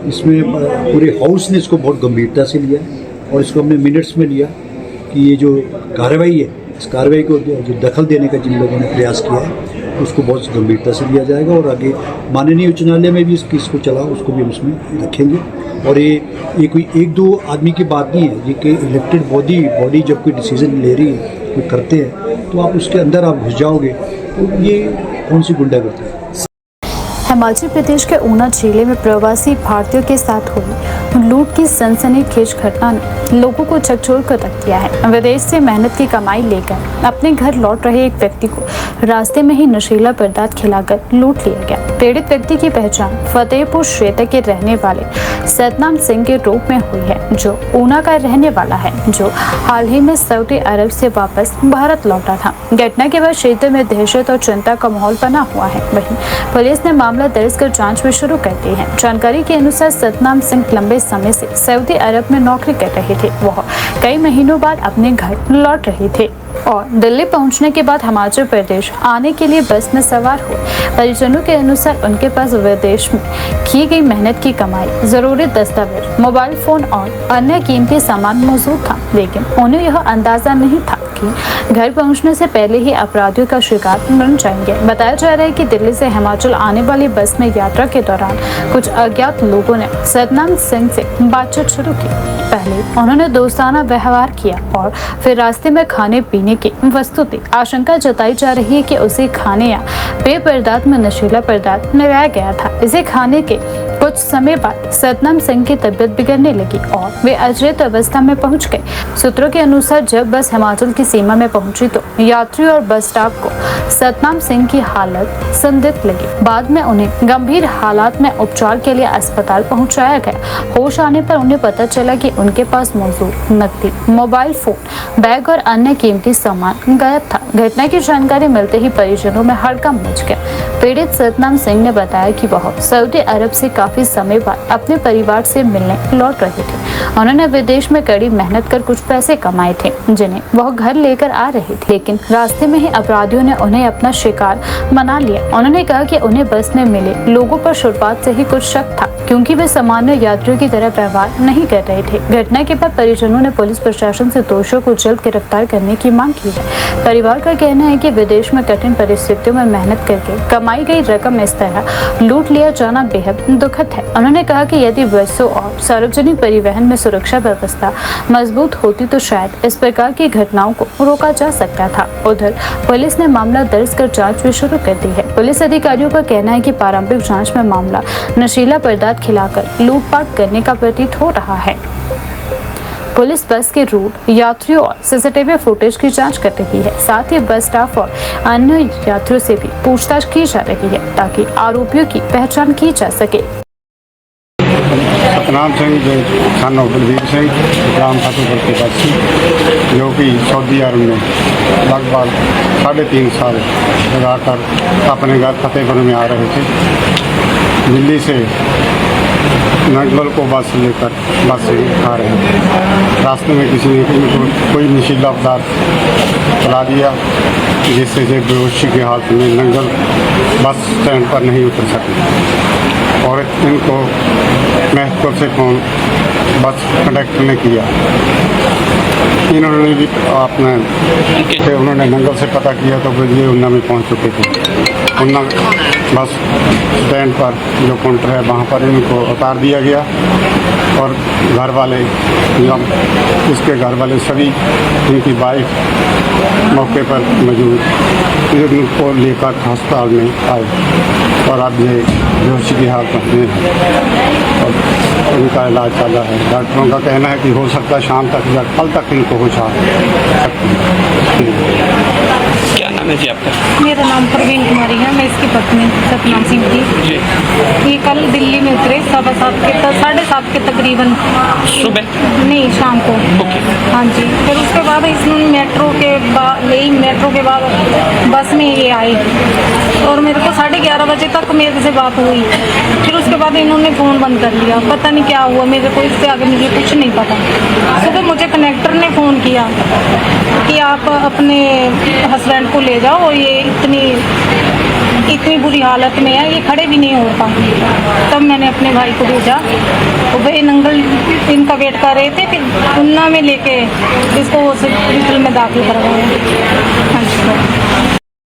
इसमें पूरे हाउस ने इसको बहुत गंभीरता से लिया और इसको हमने मिनट्स में लिया कि ये जो कार्रवाई है इस कार्रवाई को जो दखल देने का जिन लोगों ने प्रयास किया है उसको बहुत गंभीरता से लिया जाएगा और आगे माननीय उच्च न्यायालय में भी इसको चला उसको भी हम उसमें रखेंगे। और ये कोई एक दो आदमी की बात नहीं है, ये कि इलेक्टेड बॉडी जब कोई डिसीजन ले रही है कोई करते हैं तो आप उसके अंदर आप घुस जाओगे तो ये कौन सी गुंडागर्दी है। हिमाचल प्रदेश के ऊना जिले में प्रवासी भारतीयों के साथ हुई लूट की सनसनीखेज घटना ने लोगों को झकझोर कर रख दिया है। विदेश से मेहनत की कमाई लेकर अपने घर लौट रहे एक व्यक्ति को रास्ते में ही नशीला पदार्थ खिलाकर लूट लिया गया। पीड़ित व्यक्ति की पहचान फतेहपुर क्षेत्र के रहने वाले सतनाम सिंह के रूप में हुई है, जो ऊना का रहने वाला है, जो हाल ही में सऊदी अरब से वापस भारत लौटा था। घटना के बाद क्षेत्र में दहशत और चिंता का माहौल बना हुआ है। वहीं पुलिस ने मामला दर्ज कर जांच भी शुरू कर दी है। जानकारी के अनुसार सतनाम सिंह लंबे समय से सऊदी अरब में नौकरी कर रहे थे। वह कई महीनों बाद अपने घर लौट रहे थे और दिल्ली पहुंचने के बाद हिमाचल प्रदेश आने के लिए बस में सवार हुए। परिजनों के अनुसार उनके पास विदेश में की गई मेहनत की कमाई, जरूरी दस्तावेज, मोबाइल फोन और अन्य कीमती सामान मौजूद था, लेकिन उन्हें यह अंदाजा नहीं था कि घर पहुंचने से पहले ही अपराधियों का शिकार बन जाएंगे। बताया जा रहा है कि दिल्ली से हिमाचल आने वाली बस में यात्रा के दौरान कुछ अज्ञात लोगों ने सतनाम सिंह से बातचीत शुरू की। पहले उन्होंने दोस्ताना व्यवहार किया और फिर रास्ते में खाने पीने की वस्तु दी। आशंका जताई जा रही है कि उसे खाने या पेय पदार्थ में नशीला पदार्थ मिलाया गया था। इसे खाने के कुछ समय बाद सतनाम सिंह की तबीयत बिगड़ने लगी और वे अचेत अवस्था में पहुंच गए। सूत्रों के अनुसार जब बस हिमाचल की सीमा में पहुंची तो यात्री और बस स्टाफ को सतनाम सिंह की हालत संदिग्ध लगी। बाद में उन्हें गंभीर हालात में उपचार के लिए अस्पताल पहुंचाया गया। होश आने पर उन्हें पता चला कि उनके पास मौजूद नकदी, मोबाइल फोन, बैग और अन्य कीमती सामान गायब था। घटना की जानकारी मिलते ही परिजनों में हड़कंप मच गया। पीड़ित सतनाम सिंह ने बताया कि वह सऊदी अरब से काफी समय बाद अपने परिवार से मिलने लौट रहे थे। उन्होंने विदेश में कड़ी मेहनत कर कुछ पैसे कमाए थे जिन्हें वह घर लेकर आ रहे थे, लेकिन रास्ते में ही अपराधियों ने उन्हें अपना शिकार बना लिया। उन्होंने कहा कि उन्हें बस में मिले लोगों पर शुरुआत से ही कुछ शक था, क्योंकि वे सामान्य यात्रियों की तरह व्यवहार नहीं कर रहे थे। घटना के बाद परिजनों ने पुलिस प्रशासन से दोषियों को जल्द गिरफ्तार करने की मांग की है। परिवार का कहना है कि विदेश में कठिन परिस्थितियों में मेहनत करके कमाई गई रकम इस तरह लूट लिया जाना बेहद दुखद है। उन्होंने कहा कि यदि बसों और सार्वजनिक परिवहन में सुरक्षा व्यवस्था मजबूत होती तो शायद इस प्रकार की घटनाओं को रोका जा सकता था। उधर पुलिस ने मामला दर्ज कर जांच भी शुरू कर दी है। पुलिस अधिकारियों का कहना है कि प्रारंभिक जांच में मामला नशीला पदार्थ खिलाकर लूटपाट करने का प्रतीत हो रहा है। पुलिस बस के रूट, यात्रियों और सीसीटीवी फुटेज की जांच कर रही है। साथ ही बस स्टाफ और अन्य यात्रियों से भी पूछताछ की जा रही है ताकि आरोपियों की पहचान की जा सके। सतनाम सिंह सन ऑफ बलवीर सिंह ग्राम फतेहपुर के वासी, जो कि सऊदी अरब में लगभग 3.5 साल लगाकर अपने घर फतेहपुर में आ रहे थे। दिल्ली से नंगल को बस लेकर बस से आ रहे हैं। रास्ते में किसी ने इनको कोई नशीला पदार्थ पिला दिया, जिससे ये बेहोशी की हालत में नंगल बस स्टैंड पर नहीं उतर सके और इनको महतपुर से फ़ोन बस कंडक्टर ने किया। इन्होंने भी उन्होंने नंगल से पता किया तो फिर ये उन्ना में पहुंच चुके थे। उन्ना बस स्टैंड पर जो काउंटर है वहाँ पर इनको उतार दिया गया और घर वाले इसके घर वाले सभी इनकी बाइक मौके पर मौजूद इनको लेकर अस्पताल में आए और अब ये बेहोशी की हालत में है और उनका इलाज चल रहा है। डॉक्टरों का कहना है कि हो सकता है शाम तक या कल तक इनको होश आ सकती है। क्या नाम है जी आपका? मेरा नाम प्रवीण कुमारी है, मैं इसकी पत्नी सतनाम सिंह की। ये कल दिल्ली में उतरे 7:30 के तकरीबन सुबह नहीं शाम को। हाँ जी, फिर उसके बाद इसमें मेट्रो के बाद बस में ये आए और मेरे को 11:30 बजे तक मेरे से बात हुई। फिर उसके बाद इन्होंने फ़ोन बंद कर लिया, पता नहीं क्या हुआ, मेरे को इससे आगे मुझे कुछ नहीं पता। सुबह मुझे कनेक्टर ने फ़ोन किया कि आप अपने हस्बैंड को ले जाओ, ये इतनी बुरी हालत में है, ये खड़े भी नहीं हो पाए। तब मैंने अपने भाई को भेजा, तो वे नंगल इनका वेट कर रहे थे, फिर उन्ना में लेके इसको हॉस्पिटल में दाखिल करवाया। हाँ जी।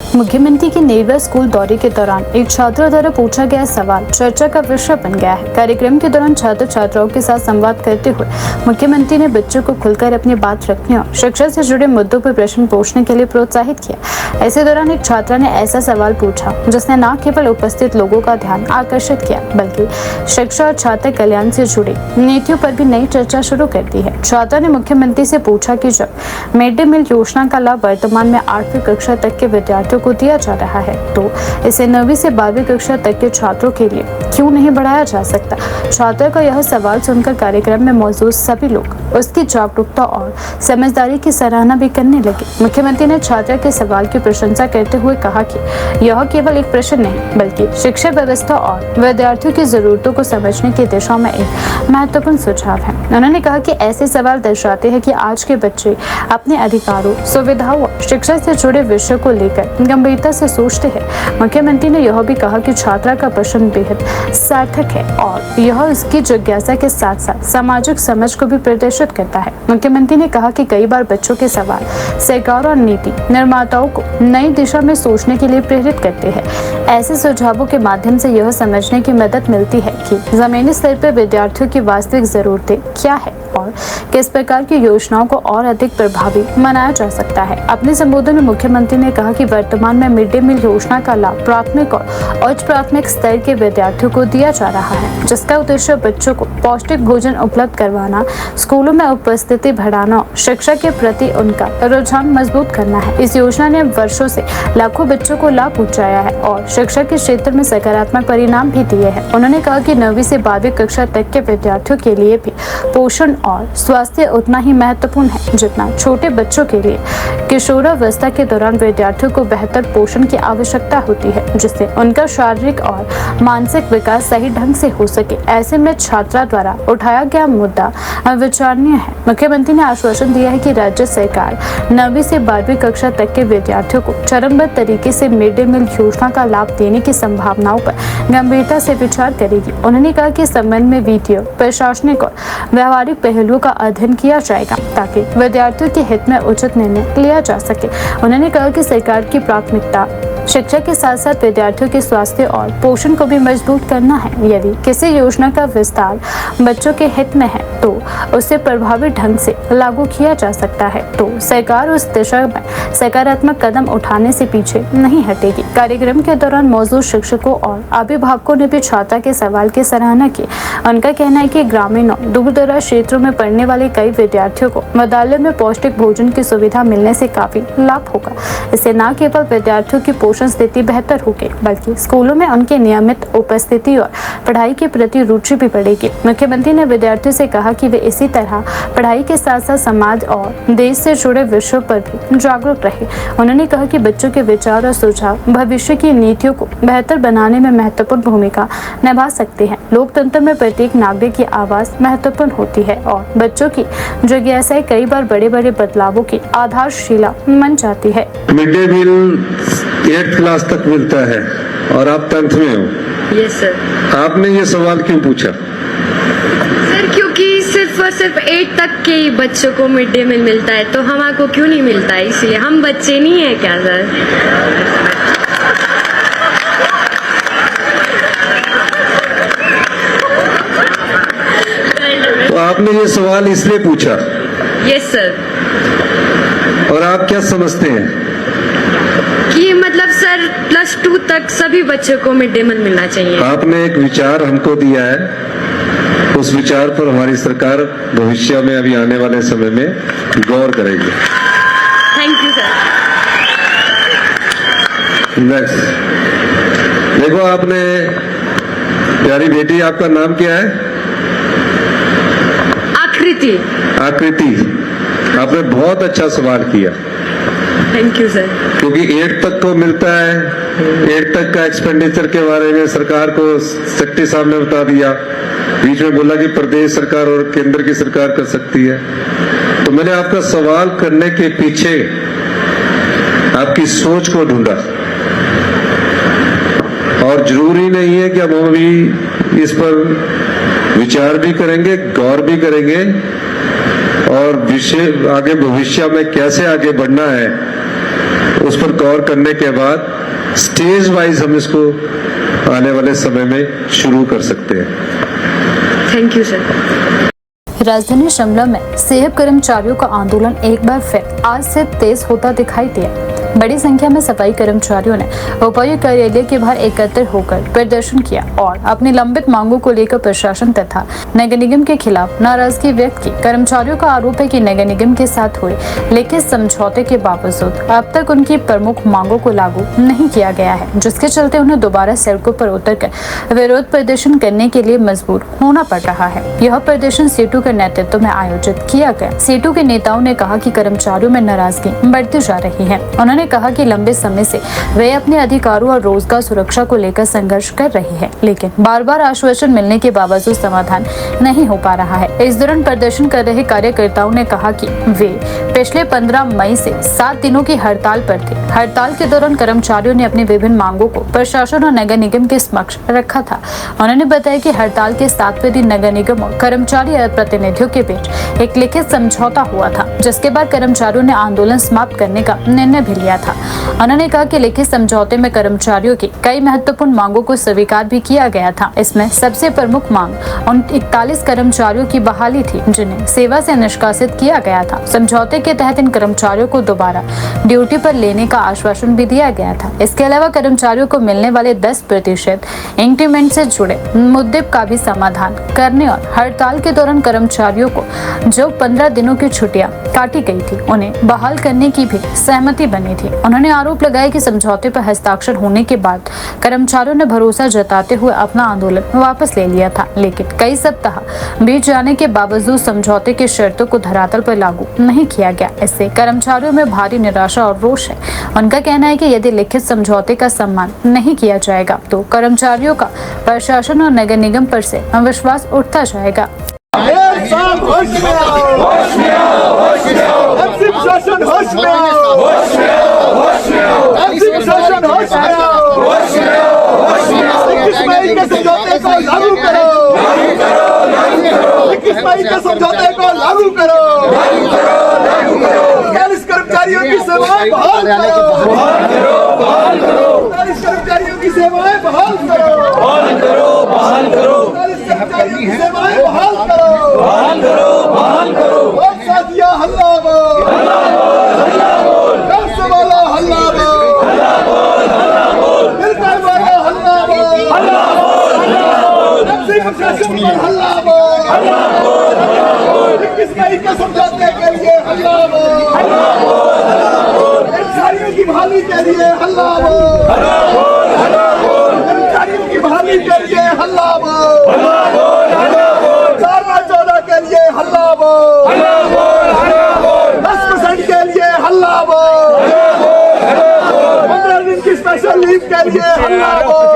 मुख्यमंत्री के नेरवा स्कूल दौरे के दौरान एक छात्रा द्वारा पूछा गया सवाल चर्चा का विषय बन गया है। कार्यक्रम के दौरान छात्र छात्राओं के साथ संवाद करते हुए मुख्यमंत्री ने बच्चों को खुलकर अपनी बात रखने और शिक्षा से जुड़े मुद्दों पर प्रश्न पूछने के लिए प्रोत्साहित किया। ऐसे दौरान एक छात्रा ने ऐसा सवाल पूछा जिसने न केवल उपस्थित लोगों का ध्यान आकर्षित किया बल्कि शिक्षा और छात्र कल्याण से जुड़ी नीतियों पर भी नई चर्चा शुरू कर दी है। छात्रा ने मुख्यमंत्री से पूछा कि जब मिड डे मील योजना का लाभ वर्तमान में 8वीं कक्षा तक के विद्यार्थियों को दिया जा रहा है तो इसे 9वीं से 12वीं कक्षा तक के छात्रों के लिए क्यों नहीं बढ़ाया जा सकता। छात्रा का यह सवाल सुनकर कार्यक्रम में मौजूद सभी लोग उसकी जागरूकता और समझदारी की सराहना भी करने लगे। मुख्यमंत्री ने छात्रा के सवाल की प्रशंसा करते हुए कहा कि यह केवल एक प्रश्न नहीं बल्कि शिक्षा व्यवस्था और विद्यार्थियों की जरूरतों को समझने की दिशा में एक महत्वपूर्ण सुझाव है। उन्होंने कहा कि ऐसे सवाल दर्शाते हैं कि आज के बच्चे अपने अधिकारों, सुविधाओं और शिक्षा से जुड़े विषयों को लेकर गंभीरता से सोचते हैं। मुख्यमंत्री ने यह भी कहा कि छात्रा का प्रश्न बेहद सार्थक है और यह उसकी जिज्ञासा के साथ साथ सामाजिक समझ को भी प्रदर्शित करता है। मुख्यमंत्री ने कहा कि कई बार बच्चों के सवाल सरकार और नीति निर्माताओं को नई दिशा में सोचने के लिए प्रेरित करते हैं। ऐसे सुझावों के माध्यम से यह समझने की मदद मिलती है कि जमीनी स्तर पर विद्यार्थियों की वास्तविक जरूरतें क्या है और किस प्रकार की योजनाओं को और अधिक प्रभावी बनाया जा सकता है। अपने संबोधन में मुख्यमंत्री ने कहा कि वर्तमान में मिड डे मील योजना का लाभ प्राथमिक और उच्च प्राथमिक स्तर के विद्यार्थियों को दिया जा रहा है, जिसका उद्देश्य बच्चों को पौष्टिक भोजन उपलब्ध करवाना, स्कूलों में उपस्थिति बढ़ाना और शिक्षा के प्रति उनका रुझान मजबूत करना है। इस योजना ने वर्षों से लाखों बच्चों को लाभ पहुंचाया है और शिक्षा के क्षेत्र में सकारात्मक परिणाम भी दिए हैं। उन्होंने कहा कि 9वीं से 12वीं कक्षा तक के विद्यार्थियों के लिए भी पोषण और स्वास्थ्य उतना ही महत्वपूर्ण है जितना छोटे बच्चों के लिए। किशोरावस्था के दौरान विद्यार्थियों को बेहतर पोषण की आवश्यकता होती है जिससे उनका शारीरिक और मानसिक विकास सही ढंग से हो सके। ऐसे में छात्रा द्वारा उठाया गया मुद्दा विचारणीय है। मुख्यमंत्री ने आश्वासन दिया है कि राज्य सरकार 9वीं से 12वीं कक्षा तक के विद्यार्थियों को चरणबद्ध तरीके से मिड डे मील योजना का लाभ देने की संभावनाओं पर गंभीरता से विचार करेगी। उन्होंने कहा कि इस संबंध में वित्तीय, प्रशासनिक और व्यवहारिक पहलुओं का अध्ययन किया जाएगा ताकि विद्यार्थियों के हित में उचित निर्णय लिया जा सके। उन्होंने कहा कि सरकार की प्राथमिकता शिक्षा के साथ साथ विद्यार्थियों के स्वास्थ्य और पोषण को भी मजबूत करना है। यदि किसी योजना का विस्तार बच्चों के हित में है तो उसे प्रभावी ढंग से लागू किया जा सकता है तो सरकार उस दिशा में सकारात्मक कदम उठाने से पीछे नहीं हटेगी। कार्यक्रम के दौरान मौजूद शिक्षकों और अभिभावकों ने भी छात्रा के सवाल की सराहना की। उनका कहना है कि ग्रामीण और दूर दराज क्षेत्रों में पढ़ने वाले कई विद्यार्थियों को विद्यालय में पौष्टिक भोजन की सुविधा मिलने से काफी लाभ होगा। इससे न केवल विद्यार्थियों की पोषण पोषण स्थिति बेहतर होगी, बल्कि स्कूलों में उनकी नियमित उपस्थिति और पढ़ाई के प्रति रुचि भी बढ़ेगी। मुख्यमंत्री ने विद्यार्थियों से कहा कि वे इसी तरह पढ़ाई के साथ साथ समाज और देश से जुड़े विषयों पर भी जागरूक रहे। उन्होंने कहा कि बच्चों के विचार और सुझाव भविष्य की नीतियों को बेहतर बनाने में महत्वपूर्ण भूमिका निभा सकते हैं। लोकतंत्र में प्रत्येक नागरिक की आवाज महत्वपूर्ण होती है और बच्चों की जिज्ञासाएं कई बार बड़े बड़े बदलावों की आधारशिला बन जाती है। Mid day meal 8th class तक मिलता है और आप 10th में हो। Yes sir. आपने ये सवाल क्यों पूछा? सर क्योंकि सिर्फ और सिर्फ 8 तक के ही बच्चों को मिड डे मील मिलता है, तो हमारे को क्यों नहीं मिलता है? इसलिए हम बच्चे नहीं है क्या सर? तो आपने ये सवाल इसलिए पूछा? Yes sir. और आप क्या समझते हैं कि मतलब सर +2 तक सभी बच्चों को मिड डे मील मिलना चाहिए? आपने एक विचार हमको दिया है, उस विचार पर हमारी सरकार भविष्य में अभी आने वाले समय में गौर करेगी। Thank you sir. नेक्स्ट देखो, आपने प्यारी बेटी, आपका नाम क्या है? आकृति। आकृति, आपने बहुत अच्छा सवाल किया। Thank you sir. क्योंकि 8 तक को मिलता है, 8 तक का एक्सपेंडिचर के बारे में सरकार को सेक्रेटरी साहब ने बता दिया। बीच में बोला कि प्रदेश सरकार और केंद्र की सरकार कर सकती है। तो मैंने आपका सवाल करने के पीछे आपकी सोच को ढूंढा, और जरूरी नहीं है कि हम अभी इस पर विचार भी करेंगे, गौर भी करेंगे, और विषय आगे भविष्य में कैसे आगे बढ़ना है उस पर गौर करने के बाद स्टेज वाइज हम इसको आने वाले समय में शुरू कर सकते हैं। Thank you sir. राजधानी शिमला में सेहत कर्मचारियों का आंदोलन एक बार फिर आज से तेज होता दिखाई दिया। बड़ी संख्या में सफाई कर्मचारियों ने उपायुक्त कार्यालय के बाहर एकत्र होकर प्रदर्शन किया और अपनी लंबित मांगों को लेकर प्रशासन तथा नगर निगम के खिलाफ नाराजगी व्यक्त की। कर्मचारियों का आरोप है कि नगर निगम के साथ हुए लिखित समझौते के बावजूद अब तक उनकी प्रमुख मांगों को लागू नहीं किया गया है, जिसके चलते उन्हें दोबारा सड़कों पर उतरकर विरोध प्रदर्शन करने के लिए मजबूर होना पड़ रहा है। यह प्रदर्शन सीटू के नेतृत्व में आयोजित किया गया। सीटू के नेताओं ने कहा कि कर्मचारियों में नाराजगी बढ़ती जा रही है। उन्होंने कहा कि लंबे समय से वे अपने अधिकारों और रोजगार सुरक्षा को लेकर संघर्ष कर रही है, लेकिन बार बार आश्वासन मिलने के बावजूद समाधान नहीं हो पा रहा है। इस दौरान प्रदर्शन कर रहे कार्यकर्ताओं ने कहा कि वे पिछले 15 मई से 7 दिनों की हड़ताल पर थे। हड़ताल के दौरान कर्मचारियों ने अपनी विभिन्न मांगों को प्रशासन और नगर निगम के समक्ष रखा था। उन्होंने बताया कि हड़ताल के 7वें दिन नगर निगम और कर्मचारी प्रतिनिधियों के बीच एक लिखित समझौता हुआ था, जिसके बाद कर्मचारियों ने आंदोलन समाप्त करने का निर्णय भी लिया था। उन्होंने कहा कि लिखित समझौते में कर्मचारियों की कई महत्वपूर्ण मांगों को स्वीकार भी किया गया था। इसमें सबसे प्रमुख मांग उन 41 कर्मचारियों की बहाली थी जिन्हें सेवा से निष्कासित किया गया था। समझौते के तहत इन कर्मचारियों को दोबारा ड्यूटी पर लेने का आश्वासन भी दिया गया था। इसके अलावा कर्मचारियों को मिलने वाले 10% इंक्रीमेंट से जुड़े मुद्दे का भी समाधान करने और हड़ताल के दौरान कर्मचारियों को जो 15 दिनों की छुट्टियां काटी गई थी उन्हें बहाल करने की भी सहमति बनी थी। उन्होंने आरोप लगाया कि समझौते पर हस्ताक्षर होने के बाद कर्मचारियों ने भरोसा जताते हुए अपना आंदोलन वापस ले लिया था, लेकिन कई सप्ताह बीत जाने के बावजूद समझौते की शर्तों को धरातल पर लागू नहीं किया गया। इससे कर्मचारियों में भारी निराशा और रोष है। उनका कहना है कि यदि लिखित समझौते का सम्मान नहीं किया जाएगा तो कर्मचारियों का प्रशासन और नगर निगम पर से विश्वास उठता जाएगा। समझौते को लागू करो। कर्मचारियों की सेवाएं बहाल करो। कर्मचारियों की सेवाएं बहाल करो। कर्मचारियों की सेवाएं बहाल करो। साथिया हल्ला बोल, वाला हल्ला बोल, मिलकर वाला हल्ला बोल, प्रशासन पर हल्ला बोल, 21 मई के समझौते के लिए हल्ला बोल, कर्मचारियों कर्मचारियों की बहाली के लिए हल्ला बोल, कर्मचारियों की बहाली के लिए हल्ला बोल, 4/14 के लिए हल्ला बोल, 10% के लिए हल्ला बोल, 15 दिन की स्पेशल लीव के लिए हल्ला बोल,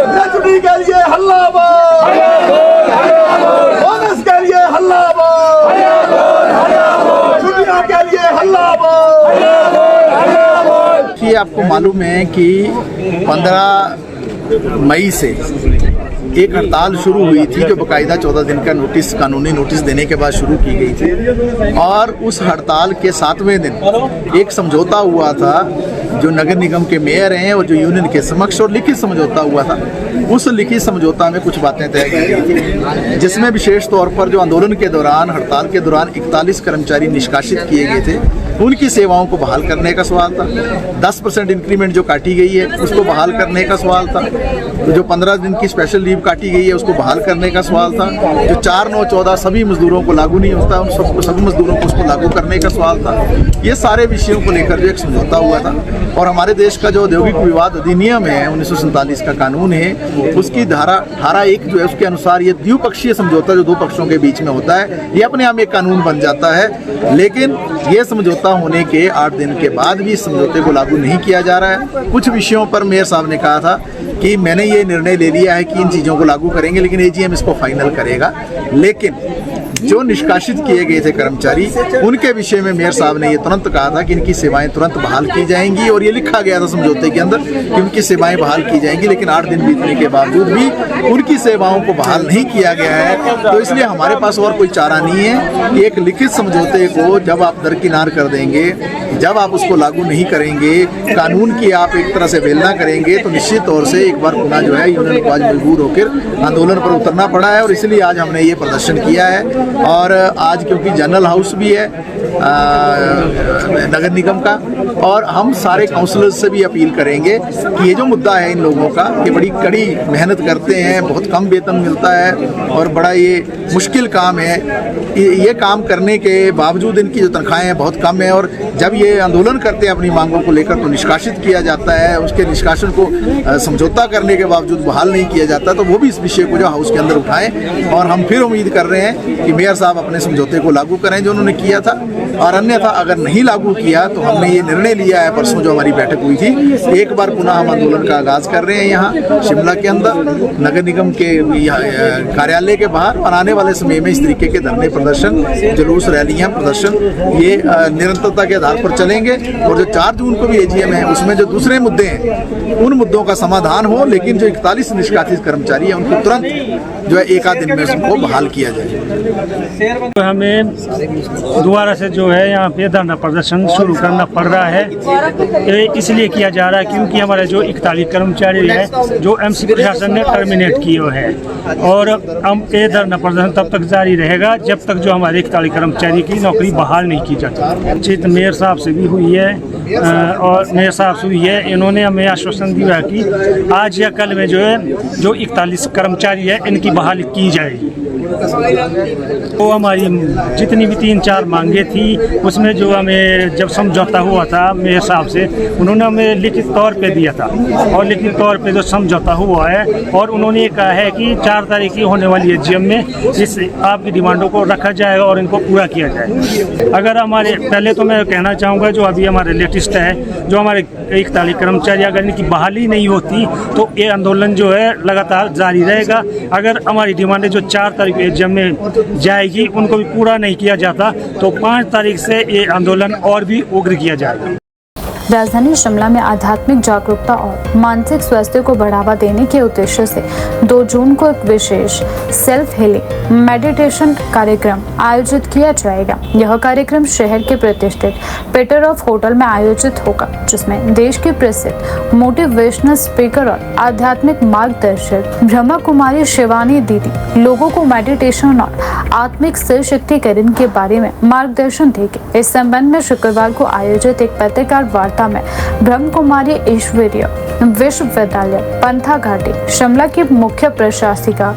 ग्रेजुटी के लिए हल्ला बोल, बोनस के लिए हल्ला बोल, छुट्टियों के लिए हल्ला बोल। आपको मालूम है कि 15 मई से एक हड़ताल शुरू हुई थी जो बाकायदा 14 दिन का नोटिस, कानूनी नोटिस देने के बाद शुरू की गई थी, और उस हड़ताल के 7वें दिन एक समझौता हुआ था जो नगर निगम के मेयर हैं और जो यूनियन के समक्ष, और लिखित समझौता हुआ था। उस लिखित समझौता में कुछ बातें तय की गई थी, जिसमें विशेष तौर पर जो आंदोलन के दौरान, हड़ताल के दौरान 41 कर्मचारी निष्कासित किए गए थे, उनकी सेवाओं को बहाल करने का सवाल था। 10% इंक्रीमेंट जो काटी गई है उसको बहाल करने का सवाल था। तो जो 15 दिन की स्पेशल लीव काटी गई है उसको बहाल करने का सवाल था। जो 4/9/14 सभी मजदूरों को लागू नहीं होता, उन सबको, सभी मजदूरों को उसको लागू करने का सवाल था। ये सारे विषयों को लेकर जो एक समझौता हुआ था। और हमारे देश का जो औद्योगिक विवाद अधिनियम है 1947 का कानून है, उसकी धारा 1 जो है उसके अनुसार ये द्विपक्षीय समझौता जो दो पक्षों के बीच में होता है, ये अपने आप एक कानून बन जाता है। लेकिन ये समझौता होने के 8 दिन के बाद भी इस समझौते को लागू नहीं किया जा रहा है। कुछ विषयों पर मेयर साहब ने कहा था कि मैंने ये निर्णय ले लिया है कि इन चीज़ों को लागू करेंगे, लेकिन एजीएम इसको फाइनल करेगा। लेकिन जो निष्कासित किए गए थे कर्मचारी, उनके विषय में मेयर साहब ने ये तुरंत कहा था कि इनकी सेवाएं तुरंत बहाल की जाएंगी, और ये लिखा गया था समझौते के अंदर कि उनकी सेवाएं बहाल की जाएंगी। लेकिन 8 दिन बीतने के बावजूद भी उनकी सेवाओं को बहाल नहीं किया गया है। तो इसलिए हमारे पास और कोई चारा नहीं है कि एक लिखित समझौते को जब आप दरकिनार कर देंगे, जब आप उसको लागू नहीं करेंगे, कानून की आप एक तरह से वेलना करेंगे, तो निश्चित तौर से एक बार पुनः जो है यूनियन को आज मजबूर होकर आंदोलन पर उतरना पड़ा है। और इसलिए आज हमने ये प्रदर्शन किया है। और आज क्योंकि जनरल हाउस भी है नगर निगम का, और हम सारे काउंसलर्स से भी अपील करेंगे कि ये जो मुद्दा है इन लोगों का, ये बड़ी कड़ी मेहनत करते हैं, बहुत कम वेतन मिलता है और बड़ा ये मुश्किल काम है। ये काम करने के बावजूद इनकी जो तनख्वाहें हैं बहुत कम है, और जब ये आंदोलन करते हैं अपनी मांगों को लेकर तो निष्कासित किया जाता है। उसके निष्कासन को समझौता करने के बावजूद बहाल नहीं किया जाता। तो वो भी इस विषय को जो हाउस के अंदर उठाएं, और हम फिर उम्मीद कर रहे हैं कि मेयर साहब अपने समझौते को लागू करें जो उन्होंने किया था। और अन्यथा अगर नहीं लागू किया तो हमने ये निर्णय लिया है, परसों जो हमारी बैठक हुई थी, एक बार पुनः हम आंदोलन का आगाज कर रहे हैं यहाँ शिमला के अंदर नगर निगम के कार्यालय के बाहर। और आने वाले समय में इस तरीके के धरने, प्रदर्शन, जुलूस, रैलियां, प्रदर्शन ये निरंतरता के आधार पर चलेंगे। और जो 4 जून को भी एजीएम है उसमें जो दूसरे मुद्दे हैं उन मुद्दों का समाधान हो, लेकिन जो 41 निष्कासित कर्मचारी हैं उनको तुरंत जो है 1 आध दिन में उनको बहाल किया जाए। हमें दोबारा से जो है यहाँ पे धरना प्रदर्शन शुरू करना पड़ रहा है। ये इसलिए किया जा रहा है क्योंकि हमारे जो 41 कर्मचारी हैं जो एमसी प्रशासन ने टर्मिनेट किए हैं, और हम ये धरना प्रदर्शन तब तक जारी रहेगा जब तक जो हमारे 41 कर्मचारी की नौकरी बहाल नहीं की जाती। चित मेयर साहब से भी हुई है और मेयर साहब से हुई है। इन्होंने हमें आश्वासन दिया कि आज या कल में जो है जो 41 कर्मचारी है इनकी बहाली की जाएगी। वो हमारी जितनी भी 3-4 मांगे थी उसमें जो हमें जब समझौता हुआ था मेयर साहब से, उन्होंने हमें लिखित तौर पे दिया था, और लिखित तौर पे जो समझौता हुआ है, और उन्होंने ये कहा है कि 4 तारीख की होने वाली है एजीएम में इस आपकी डिमांडों को रखा जाएगा और इनको पूरा किया जाएगा। अगर हमारे पहले तो मैं कहना चाहूँगा जो अभी हमारे लेटेस्ट है, जो हमारे 41 कर्मचारी अगर इनकी बहाली नहीं होती तो ये आंदोलन जो है लगातार जारी रहेगा। अगर हमारी डिमांडें जो 4 तारीख एजीएम में जाएगी उनको भी पूरा नहीं किया जाता तो 5 तारीख से ये आंदोलन और भी उग्र किया जाएगा। राजधानी शिमला में आध्यात्मिक जागरूकता और मानसिक स्वास्थ्य को बढ़ावा देने के उद्देश्य से 2 जून को एक विशेष सेल्फ हीलिंग मेडिटेशन कार्यक्रम आयोजित किया जाएगा। यह कार्यक्रम शहर के प्रतिष्ठित पीटर ऑफ होटल में आयोजित होगा, जिसमें देश के प्रसिद्ध मोटिवेशनल स्पीकर और आध्यात्मिक मार्गदर्शक ब्रह्मा कुमारी शिवानी दीदी लोगों को मेडिटेशन और आत्मिक सशक्तिकरण के बारे में मार्गदर्शन देंगे। इस संबंध में शुक्रवार को आयोजित एक पत्रकार वार्ता सहायता में ब्रह्म कुमारी ईश्वरीय विश्वविद्यालय पंथा घाटी शिमला की मुख्य प्रशासिका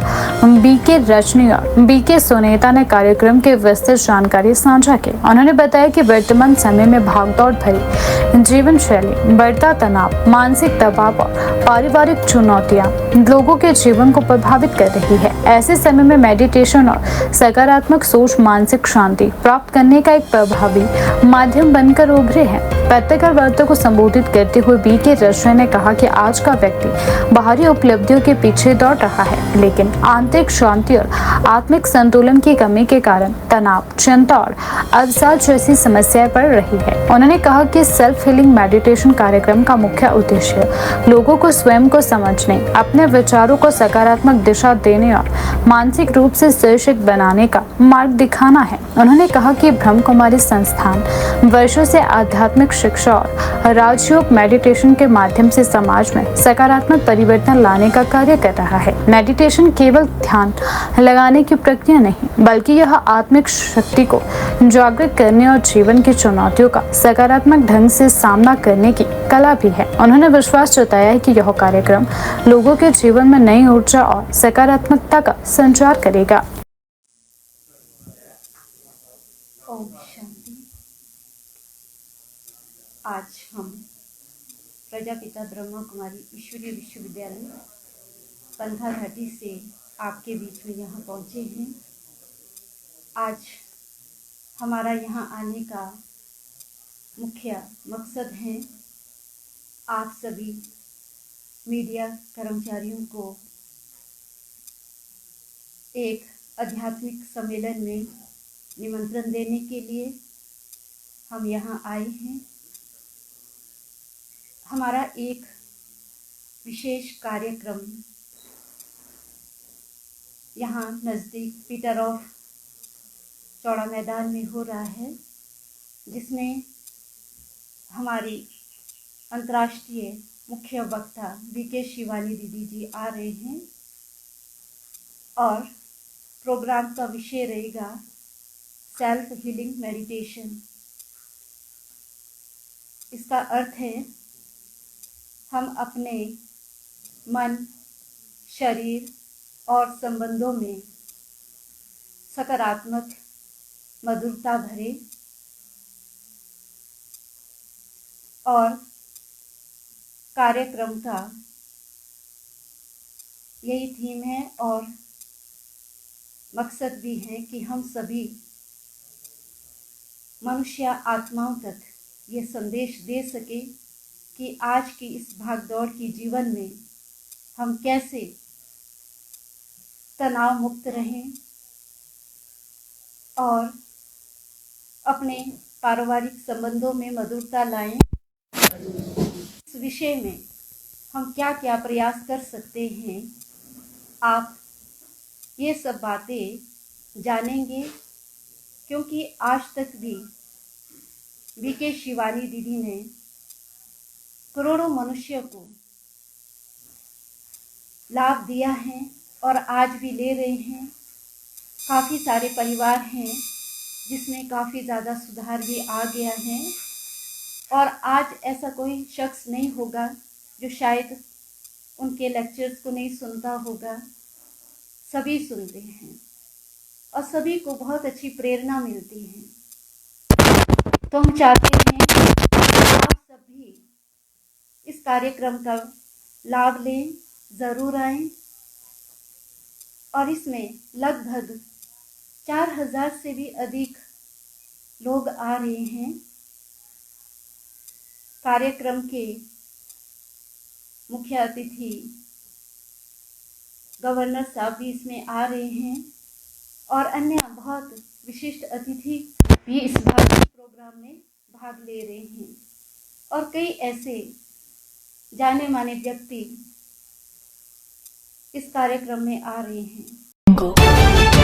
बीके रजनी और बीके सुनीता ने कार्यक्रम की विस्तृत जानकारी साझा की। उन्होंने बताया कि वर्तमान समय में भागदौड़ भरी जीवन शैली, बढ़ता तनाव, मानसिक दबाव और पारिवारिक चुनौतियां लोगों के जीवन को प्रभावित कर रही है। ऐसे समय में मेडिटेशन और सकारात्मक सोच मानसिक शांति प्राप्त करने का एक प्रभावी माध्यम बनकर उभरे हैं। पत्रकार वार्ता को संबोधित करते हुए बीके रजनी ने कहा कि आज का व्यक्ति बाहरी उपलब्धियों के पीछे दौड़ रहा है, लेकिन आंतरिक शांति और आत्मिक संतुलन की कमी के कारण तनाव, चिंता और अवसाद जैसी समस्याएं बढ़ रही है। उन्होंने कहा कि सेल्फ हीलिंग मेडिटेशन कार्यक्रम का मुख्य उद्देश्य लोगों को स्वयं को समझने, अपने विचारों को सकारात्मक दिशा देने और मानसिक रूप से सुरक्षित बनाने का मार्ग दिखाना है। उन्होंने कहा कि ब्रह्म कुमारी संस्थान वर्षों से आध्यात्मिक शिक्षा और राजयोग मेडिटेशन के माध्यम से समाज में सकारात्मक परिवर्तन लाने का कार्य कर रहा है। मेडिटेशन केवल ध्यान लगाने की प्रक्रिया नहीं, बल्कि यह आत्मिक शक्ति को जागृत करने और जीवन की चुनौतियों का सकारात्मक ढंग से सामना करने की कला भी है। उन्होंने विश्वास जताया है कि यह कार्यक्रम लोगों के जीवन में नई ऊर्जा और सकारात्मकता का संचार करेगा। ओम शांति। आज हम प्रजापिता ब्रह्मा कुमारी ईश्वरीय विश्वविद्यालय पंथा घाटी से आपके बीच में यहाँ पहुँचे हैं। आज हमारा यहाँ आने का मुख्य मकसद है आप सभी मीडिया कर्मचारियों को एक आध्यात्मिक सम्मेलन में निमंत्रण देने के लिए हम यहाँ आए हैं। हमारा एक विशेष कार्यक्रम यहाँ नज़दीक पीटरहॉफ चौड़ा मैदान में हो रहा है, जिसमें हमारी अंतर्राष्ट्रीय मुख्य वक्ता बीके शिवानी दीदी जी आ रहे हैं और प्रोग्राम का विषय रहेगा सेल्फ हीलिंग मेडिटेशन। इसका अर्थ है हम अपने मन, शरीर और संबंधों में सकारात्मक मधुरता भरे और कार्यक्रम का यही थीम है और मकसद भी है कि हम सभी मनुष्य आत्माओं तक ये संदेश दे सके कि आज की इस भागदौड़ की जीवन में हम कैसे तनाव मुक्त रहें और अपने पारिवारिक संबंधों में मधुरता लाएं। इस विषय में हम क्या क्या प्रयास कर सकते हैं, आप ये सब बातें जानेंगे, क्योंकि आज तक भी बीके शिवानी दीदी ने करोड़ों मनुष्यों को लाभ दिया है और आज भी ले रहे हैं। काफ़ी सारे परिवार हैं जिसमें काफ़ी ज़्यादा सुधार भी आ गया है और आज ऐसा कोई शख्स नहीं होगा जो शायद उनके लेक्चर्स को नहीं सुनता होगा। सभी सुनते हैं और सभी को बहुत अच्छी प्रेरणा मिलती है। तो हम चाहते हैं कि आप सभी इस कार्यक्रम का लाभ लें, ज़रूर आएं और इसमें लगभग 4000 से भी अधिक लोग आ रहे हैं। कार्यक्रम के मुख्य अतिथि गवर्नर साहब भी इसमें आ रहे हैं और अन्य बहुत विशिष्ट अतिथि भी इस प्रोग्राम में भाग ले रहे हैं और कई ऐसे जाने माने व्यक्ति इस कार्यक्रम में आ रहे हैं।